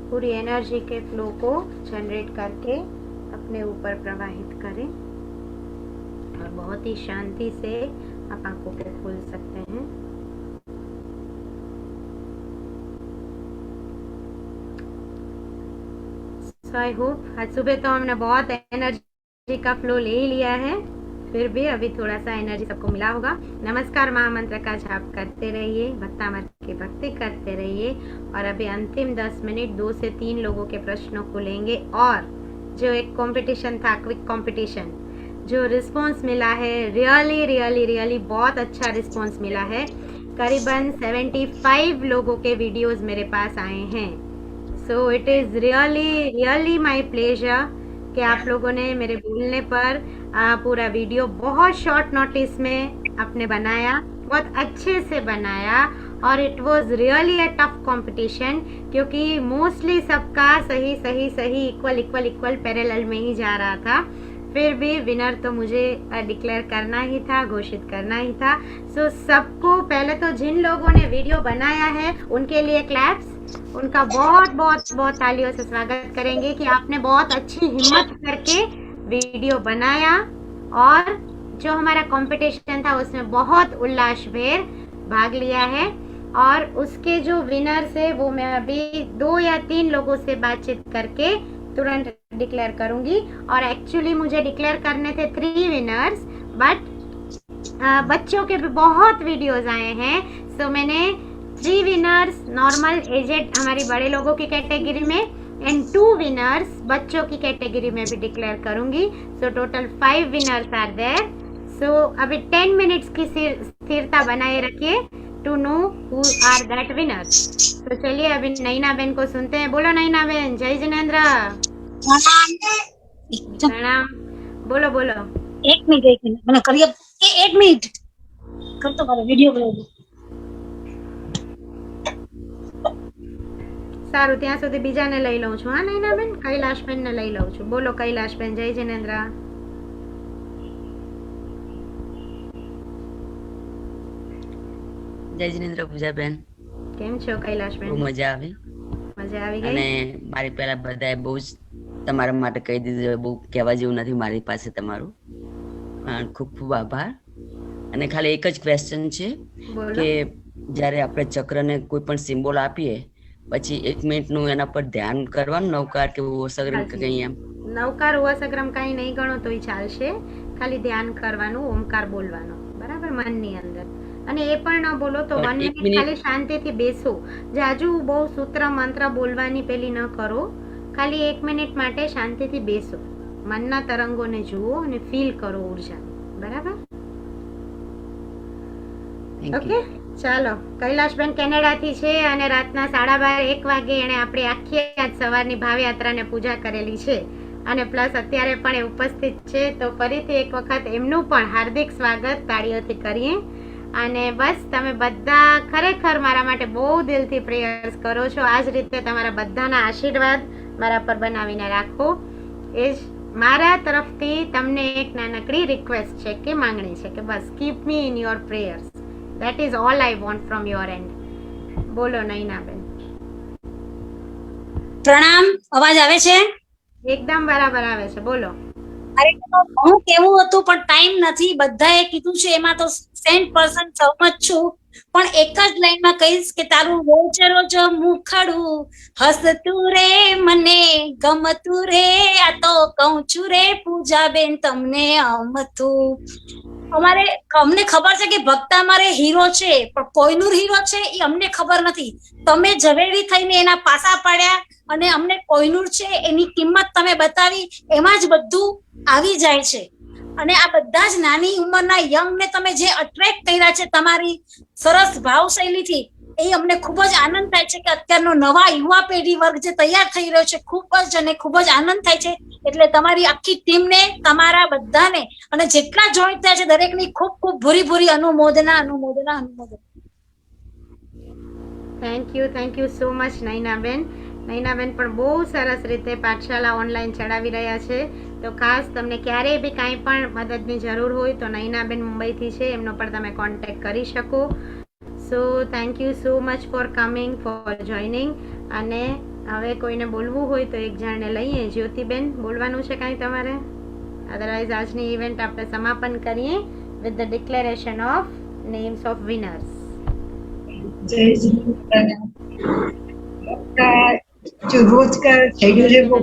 पूरी एनर्जी के फ्लो को जनरेट करके अपने ऊपर प्रवाहित करें और बहुत ही शांति से आप आंखों को खोल सकते हैं। सो आई होप आज सुबह तो हमने बहुत एनर्जी का फ्लो ले ही लिया है, फिर भी अभी थोड़ा सा एनर्जी सबको मिला होगा। नमस्कार महामंत्र का जाप करते रहिए, भक्तामृत की भक्ति करते रहिए और अभी अंतिम 10 मिनट 2 से 3 लोगों के प्रश्नों को लेंगे। और जो एक कंपटीशन था, क्विक कंपटीशन, जो रिस्पांस मिला है, रियली रियली रियली बहुत अच्छा रिस्पांस मिला है। करीबन 75 लोगों के वीडियोस मेरे पास आए हैं। So it is really really my pleasure कि आप लोगों ने मेरे बोलने पर पूरा वीडियो बहुत शॉर्ट नोटिस में आपने बनाया, बहुत अच्छे से बनाया और it was really a tough competition, क्योंकि मोस्टली सबका सही सही सही इक्वल इक्वल इक्वल पैरेलल में ही जा रहा था। फिर भी विनर तो मुझे डिक्लेयर करना ही था, घोषित करना ही था। सो सबको पहले तो जिन लोगों ने वीडियो बनाया है उनके लिए क्लैप्स, उनका बहुत बहुत बहुत तालियों से स्वागत करेंगे कि आपने बहुत अच्छी हिम्मत करके वीडियो बनाया और जो हमारा कंपटीशन था उसमें बहुत उल्लासभेर भाग लिया है। और उसके जो विनर्स है वो मैं अभी 2 या 3 लोगों से बातचीत करके तुरंत डिक्लेयर करूंगी। और एक्चुअली मुझे डिक्लेयर करने थे 3 विनर्स, बट बच्चों के भी बहुत वीडियोस आए हैं। सो मैंने 3 विनर्स नॉर्मल एजेड हमारी बड़े लोगों की कैटेगरी में एंड 2 विनर्स बच्चों की कैटेगरी में भी डिक्लेयर करूंगी। So total 5 winners are there. So अभी 10 मिनट्स की स्थिरता बनाए रखिए to know who are that winners. तो चलिए अभी नैना बहन को सुनते हैं। बोलो नैना बहन, जय जिनेंद्र। प्रणाम। बोलो बोलो। एक मिनट मैंने करिए 1 मिनट कर तो मारे वीडियो बनाओ। સારું, ત્યાં સુધી બીજાને લઈ લઉં છું. હા નૈનાબેન, કૈલાશબેનને લઈ લઉં છું. બોલો કૈલાશબેન, જય જિનેન્દ્ર. જય જિનેન્દ્ર પૂજાબેન. કેમ છો કૈલાશબેન? બહુ મજા આવી. મજા આવી ગઈ. અને મારી પહેલા બધાએ બહુ જ તમારા માટે કહી દીધું, બહુ કહેવા જેવું નથી મારી પાસે તમારું. ખૂબ ખૂબ આભાર. અને ખાલી એક જ ક્વેશ્ચન છે કે જ્યારે આપણે ચક્રને કોઈ પણ સિમ્બોલ આપીએ પછી 1 મિનિટનું એના પર ધ્યાન કરવાનું, નવકાર કે ઓસગ્રમ કે કંઈ એમ? નવકાર ઓસગ્રમ કંઈ નહીં ગણો તોય ચાલશે, ખાલી ધ્યાન કરવાનું, ઓમકાર બોલવાનો, બરાબર, મનની અંદર. અને એ પણ ન બોલો તો 1 મિનિટ ખાલી શાંતિથી બેસો. જાજુ બહુ સૂત્ર મંત્ર બોલવાની પેલી ન કરો, ખાલી 1 મિનિટ માટે શાંતિથી બેસો, મનના તરંગોને જુઓ અને ફીલ કરો ઉર્જા, બરાબર? ઓકે, ચાલો. કૈલાશબેન કેનેડાથી છે અને રાતના 12:30-1 વાગે એણે આપણી આખી આજ સવારની ભાવયાત્રાને પૂજા કરેલી છે અને પ્લસ અત્યારે પણ એ ઉપસ્થિત છે. તો ફરીથી એક વખત એમનું પણ હાર્દિક સ્વાગત તાળીઓથી કરીએ. અને બસ તમે બધા ખરેખર મારા માટે બહુ દિલથી પ્રેયર્સ કરો છો. આ જ રીતે તમારા બધાના આશીર્વાદ મારા પર બનાવીને રાખો. એ જ મારા તરફથી તમને એક નાનકડી રિક્વેસ્ટ છે કે માંગણી છે કે બસ keep me in your prayers. That is all I want from your end. બોલો નૈનાબેન. પ્રણામ. અવાજ આવે છે? એકદમ બરાબર આવે છે. બોલો. અરે હું કેવું હતું પણ ટાઈમ નથી. બધાએ કીધું છે એમાં તો 100% સહમત છું, પણ એક જ લાઈનમાં કહીશ કે તારું રોજ રોજ મુખડું હસતું રે, મને ગમતું રે, આ તો કહું છું રે પૂજાબેન તમને અમતું. અમને ખબર છે કે ભક્ત અમારે હીરો છે, પણ કોઈનું હીરો છે એ અમને ખબર નથી. તમે ઝવેરી થઈને એના પાસા પાડ્યા અને અમને કોઈનું છે એની કિંમત તમે બતાવી, એમાં જ બધું આવી જાય છે. અને આ બધા જ નાની ઉંમરના યંગ ને તમે જે અટ્રેક્ટ કર્યા છે તમારી સરસ ભાવશૈલીથી, એ અમને ખૂબ જ આનંદ થાય છે કે અત્યારનો નવા યુવા પેઢી વર્ગ જે તૈયાર થઈ રહ્યો છે, ખૂબ જ આનંદ થાય છે. એટલે તમારી આખી ટીમને, તમારા બધાને અને જેટલા જોઈન્ટ થયા છે દરેકની ખૂબ ખૂબ ભૂરી અનુમોદના. Thank you so much Nainaben. Nainaben પણ બહુ સરસ રીતે પાઠશાલા ઓનલાઈન ચડાવી રહ્યા છે. તો ખાસ તમને ક્યારેય બી કાંઈ પણ મદદની જરૂર હોય તો નયનાબેન મુંબઈથી છે, એમનો પણ તમે કોન્ટેક્ટ કરી શકો. સો thank you so much for coming, four joining. અને હવે કોઈને બોલવું હોય તો એક જણને લઈએ. જ્યોતિબેન, બોલવાનું છે કાંઈ તમારે? અદરવાઇઝ આજની ઇવેન્ટ આપણે સમાપન કરીએ with the declaration of names of winners. जय श्री प्रणाम. आपका जो रोज का शेड्यूल है वो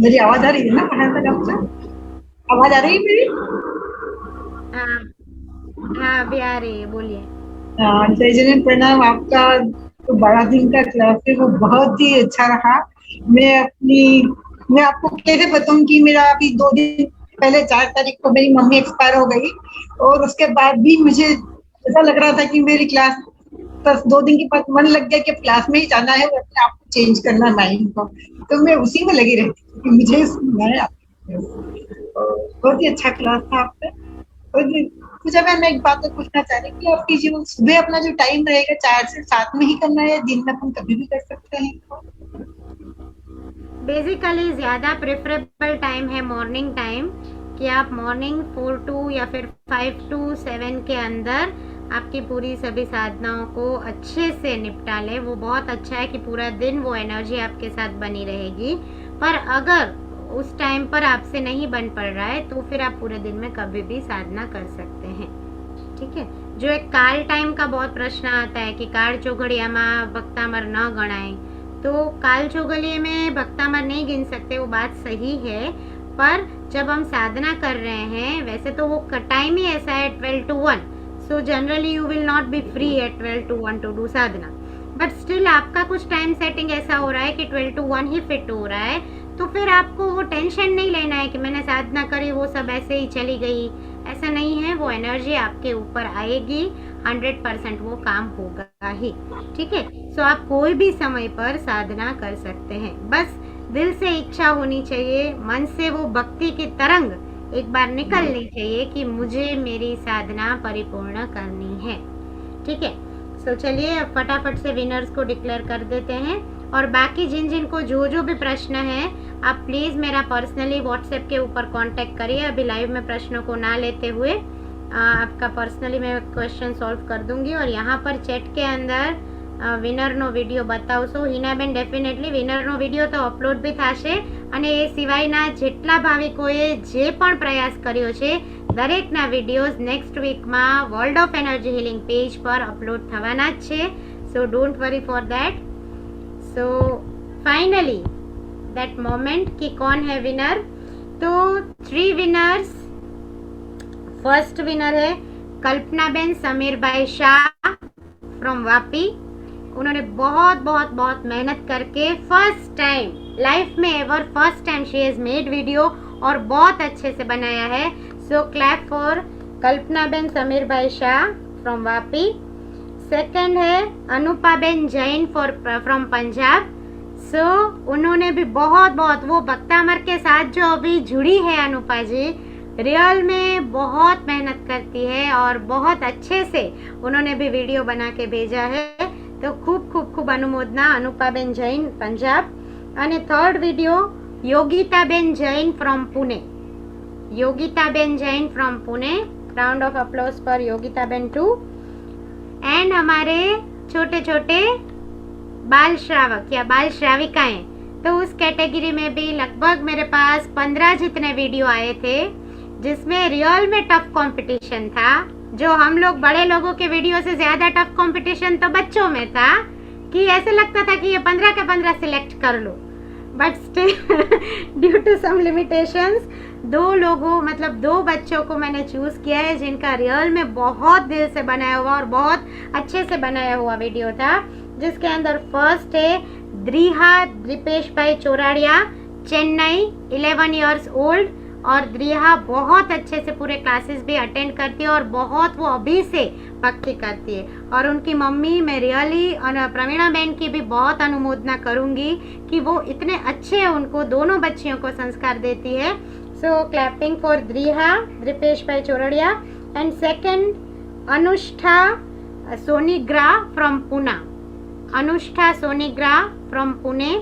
मेरी आवाज आ रही है ना? आपका आवाज आ रही है मेरी? हाँ अभी आ रही है, बोलिए. जय श्री प्रणाम. आपका जो 12 दिन का क्लास है वो बहुत ही अच्छा रहा. मैं आपको कैसे बताऊं कि मेरा अभी 2 दिन पहले 4 तारीख को मेरी मम्मी एक्सपायर हो गई और उसके बाद भी मुझे ऐसा लग रहा था कि मेरी क्लास 2 दिन के बाद मन लग गया कि क्लास में ही जाना है और अपने आप को चेंज करना माइंड को. तो मैं उसी में लगी रहती थी कि मुझे बहुत ही अच्छा क्लास था आपका. और मुझे मैं एक बात पूछना चाह रही कि आपकी जो सुबह अपना जो टाइम रहेगा 4 से 7 में ही करना है, दिन में अपन कभी भी कर सकते हैं? बेसिकली ज़्यादा प्रेफरेबल टाइम है मॉर्निंग टाइम, कि आप मॉर्निंग 4 to या फिर 5 to 7 के अंदर आपकी पूरी सभी साधनाओं को अच्छे से निपटा ले. वो बहुत अच्छा है कि पूरा दिन वो एनर्जी आपके साथ बनी रहेगी. पर अगर उस टाइम पर आपसे नहीं बन पड़ रहा है तो फिर आप पूरे दिन में कभी भी साधना कर सकते हैं. ठीक है. जो एक काल टाइम का बहुत प्रश्न आता है कि काल चौघड़ियाમાં भक्तामर न गणाय, तो काल चौगलिये में भक्तामर नहीं गिन सकते, वो बात सही है. पर जब हम साधना कर रहे हैं, वैसे तो वो टाइम ही ऐसा है 12 to 1, so generally you will not be free at 12 to 1 to do sadhana. But still आपका कुछ टाइम सेटिंग ऐसा हो रहा है कि 12 to 1 ही फिट हो रहा है, तो फिर आपको वो टेंशन नहीं लेना है कि मैंने साधना करी वो सब ऐसे ही चली गई. ऐसा नहीं है, वो एनर्जी आपके ऊपर आएगी, 100% वो काम होगा ही. ठीक है. सो आप कोई भी समय पर साधना कर सकते हैं. बस दिल से इच्छा होनी चाहिए, मन से वो भक्ति की तरंग एक बार निकलनी चाहिए कि मुझे मेरी साधना परिपूर्ण करनी है. ठीक है. सो चलिए अब फटाफट से विनर्स को डिक्लेयर कर देते हैं. और बाकी जिन जिन को जो भी प्रश्न है, आप प्लीज़ मेरा पर्सनली व्हाट्सएप के ऊपर कांटेक्ट करिए. अभी लाइव में प्रश्नों को ना लेते हुए आपका पर्सनली मैं क्वेश्चन सॉल्व कर दूंगी. और यहाँ पर चैट के अंदर વિનરનો વિડીયો બતાવશો. હિનાબેન ડેફિનેટલી વિનરનો વિડીયો તો અપલોડ બી થશે, અને એ સિવાયના જેટલા ભાવિકોએ જે પણ પ્રયાસ કર્યો છે દરેકના વિડીયોઝ નેક્સ્ટ વીકમાં world of energy healing page પર અપલોડ થવાના જ છે. સો don't worry for that. So finally that moment कि कौन है विनर. तो 3 विनर्स. फर्स्ट विनर है कल्पनाबेन समीरभाई शाह फ्रॉम वापी. उन्होंने बहुत बहुत बहुत मेहनत करके फर्स्ट टाइम लाइफ में ever first time she has made video और बहुत अच्छे से बनाया है. So clap for Kalpanaben Sameerbhai Shah from Vapi. Second है अनुपाबेन जैन फ्रॉम पंजाब. सो उन्होंने भी बहुत बहुत वो भक्तामर के साथ जो अभी जुड़ी है अनुपा जी, रियल में बहुत मेहनत करती है और बहुत अच्छे से उन्होंने भी वीडियो बना के भेजा है. तो खूब खूब खूब अनुमोदना अनुपाबेन जैन पंजाब. અને third video Yogitaben Jain from Pune. Yogitaben Jain from Pune. Round of applause पर योगिताबेन 2. एंड हमारे छोटे छोटे बाल श्रावक या बाल श्राविकाएं, तो उस कैटेगरी में भी लगभग मेरे पास 15 जितने वीडियो आए थे, जिसमें रियल में टफ कंपटीशन था. जो हम लोग बड़े लोगों के वीडियो से ज्यादा टफ कंपटीशन तो बच्चों में था, कि ऐसे लगता था कि ये 15 के 15 सिलेक्ट कर लो. But still due to some limitations 2 लोगों मतलब 2 बच्चों को मैंने चूज किया है जिनका रियल में बहुत दिल से बनाया हुआ और बहुत अच्छे से बनाया हुआ वीडियो था. जिसके अंदर फर्स्ट है द्रिहा द्रिपेश भाई चोराड़िया, चेन्नई, 11 years old. और द्रिहा बहुत अच्छे से पूरे क्लासेस भी अटेंड करती है और बहुत वो अभी से भक्ति करती है. और उनकी मम्मी मैं रियली और प्रवीणा बहन की भी बहुत अनुमोदना करूंगी कि वो इतने अच्छे उनको दोनों बच्चियों को संस्कार देती है. सो clapping for Driha Dripesh bhai Chordia. And second Anushtha Sonigra from Pune. Anushtha Sonigra from Pune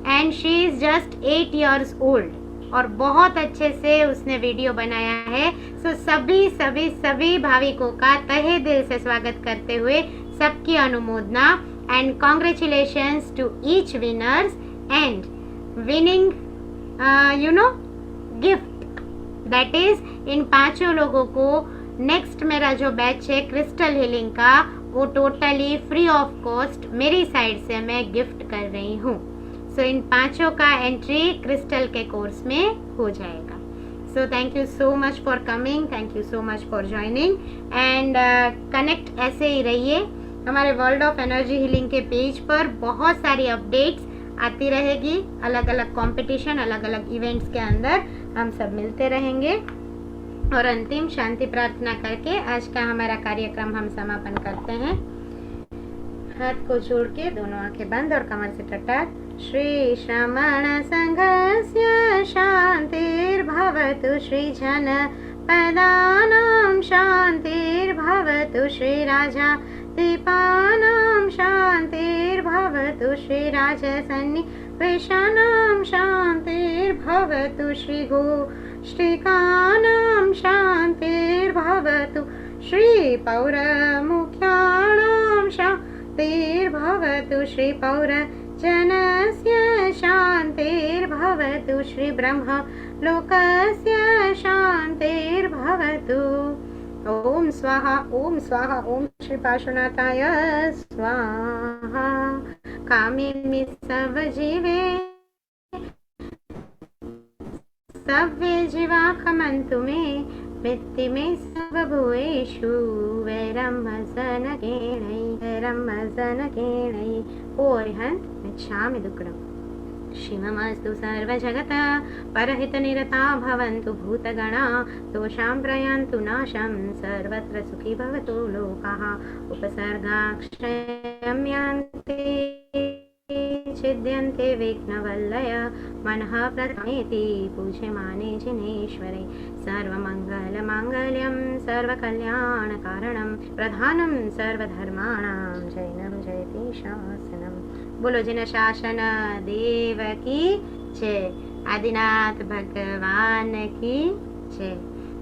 and she is just 8 years old. और बहुत अच्छे से उसने वीडियो बनाया है। सो सभी सभी सभी भाविकों का तहे दिल से स्वागत करते हुए सबकी अनुमोदना and congratulations to each winners and winning gift that is इन 5 लोगों को नेक्स्ट मेरा जो बैच है क्रिस्टल हीलिंग का वो टोटली फ्री ऑफ कॉस्ट मेरी साइड से मैं गिफ्ट कर रही हूँ। सो इन 5 का एंट्री क्रिस्टल के कोर्स में हो जाएगा। सो thank you so much for coming, thank you so much for joining and connect ऐसे ही रहिए। हमारे वर्ल्ड ऑफ एनर्जी हीलिंग के पेज पर बहुत सारी अपडेट्स आती रहेगी, अलग अलग कंपटीशन, अलग अलग इवेंट्स के अंदर हम सब मिलते रहेंगे। और अंतिम शांति प्रार्थना करके आज का हमारा कार्यक्रम हम समापन करते हैं। हाथ को जोड़ के दोनों आंखें बंद और कमर से टकरार। श्री श्रमण संघस्य शांतिर्भवतु, श्री जन पदानां शांतिर्भवतु, श्री राजा दीपानां शांतिर्भवतु, श्री राजसन्निवेशानां शांतिर्भवतु, श्री गोष्ठिकानां शांतिर्भवतु, श्री पौरमुख्यानां शांतिर्भवतु, श्री पौरजनस्य शांतिर्भवतु, श्री ब्रह्म लोकस्य शांतिर्भवतु। ओम स्वाहा ओम स्वाहा ओम श्री पार्श्वनाथाय स्वाहा। कामिमि सर्वजीवे सव्ये जीवा खमन्तु मे, वृत्ति मे सर्वभूतेषु वैरं मसनकेणै ओर्हन्त मिच्छामि दुक्कडम्। शिवमस्तु सर्वजगता परहितनिरता भवन्तु भूतगणा, दोषां प्रयान्तु नाशं सर्वत्र सुखी भवतु लोकाः। उपसर्गाक्षयं यान्ति छिद्यन्ते विघ्नवल्लय, मनः प्रथमेति पूज्यमाने जिनेश्वरे। सर्वमङ्गलमाङ्गल्यं सर्वकल्याणकारणं प्रधानं सर्वधर्माणां जैनं जयति शासनम्। बोलो जिन शासन देव की जय, आदिनाथ भगवान की जय।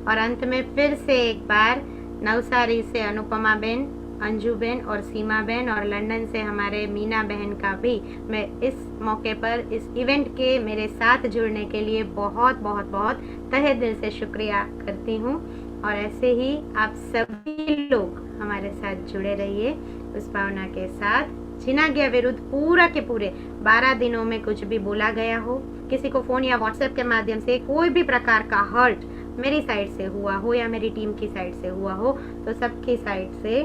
और अंत में फिर से एक बार नवसारी से अनुपमा बहन, अंजू बहन और सीमा बहन और लंदन से हमारे मीना बहन का भी मैं इस मौके पर इस इवेंट के मेरे साथ जुड़ने के लिए बहुत बहुत बहुत तहे दिल से शुक्रिया करती हूँ। और ऐसे ही आप सभी लोग हमारे साथ जुड़े रहिए उस भावना के साथ। जिना गया विरुद्ध पूरा के पूरे 12 दिनों में कुछ भी बोला गया हो, किसी को फोन या व्हाट्सएप के माध्यम से कोई भी प्रकार का हर्ट मेरी साइड से हुआ हो या मेरी टीम की साइड से हुआ हो, तो सबकी साइड से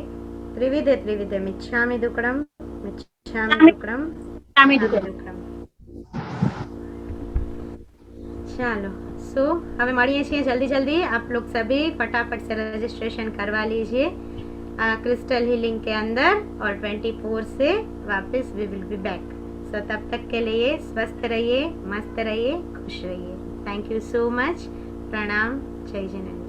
त्रिविधे त्रिविधे मिच्छामि दुक्कडम, मिच्छामि दुक्कडम, मिच्छामि दुक्कडम। ચાલો સો હવે મળીએ છીએ જલ્દી आप लोग सभी फटाफट से रजिस्ट्रेशन करवा लीजिए क्रिस्टल हीलिंग के अंदर और 24 से वापस वी विल बी बैक। सो तब तक के लिए स्वस्थ रहिए, मस्त रहिए, खुश रहिए। Thank you so much. प्रणाम, जय जिनेंद्र।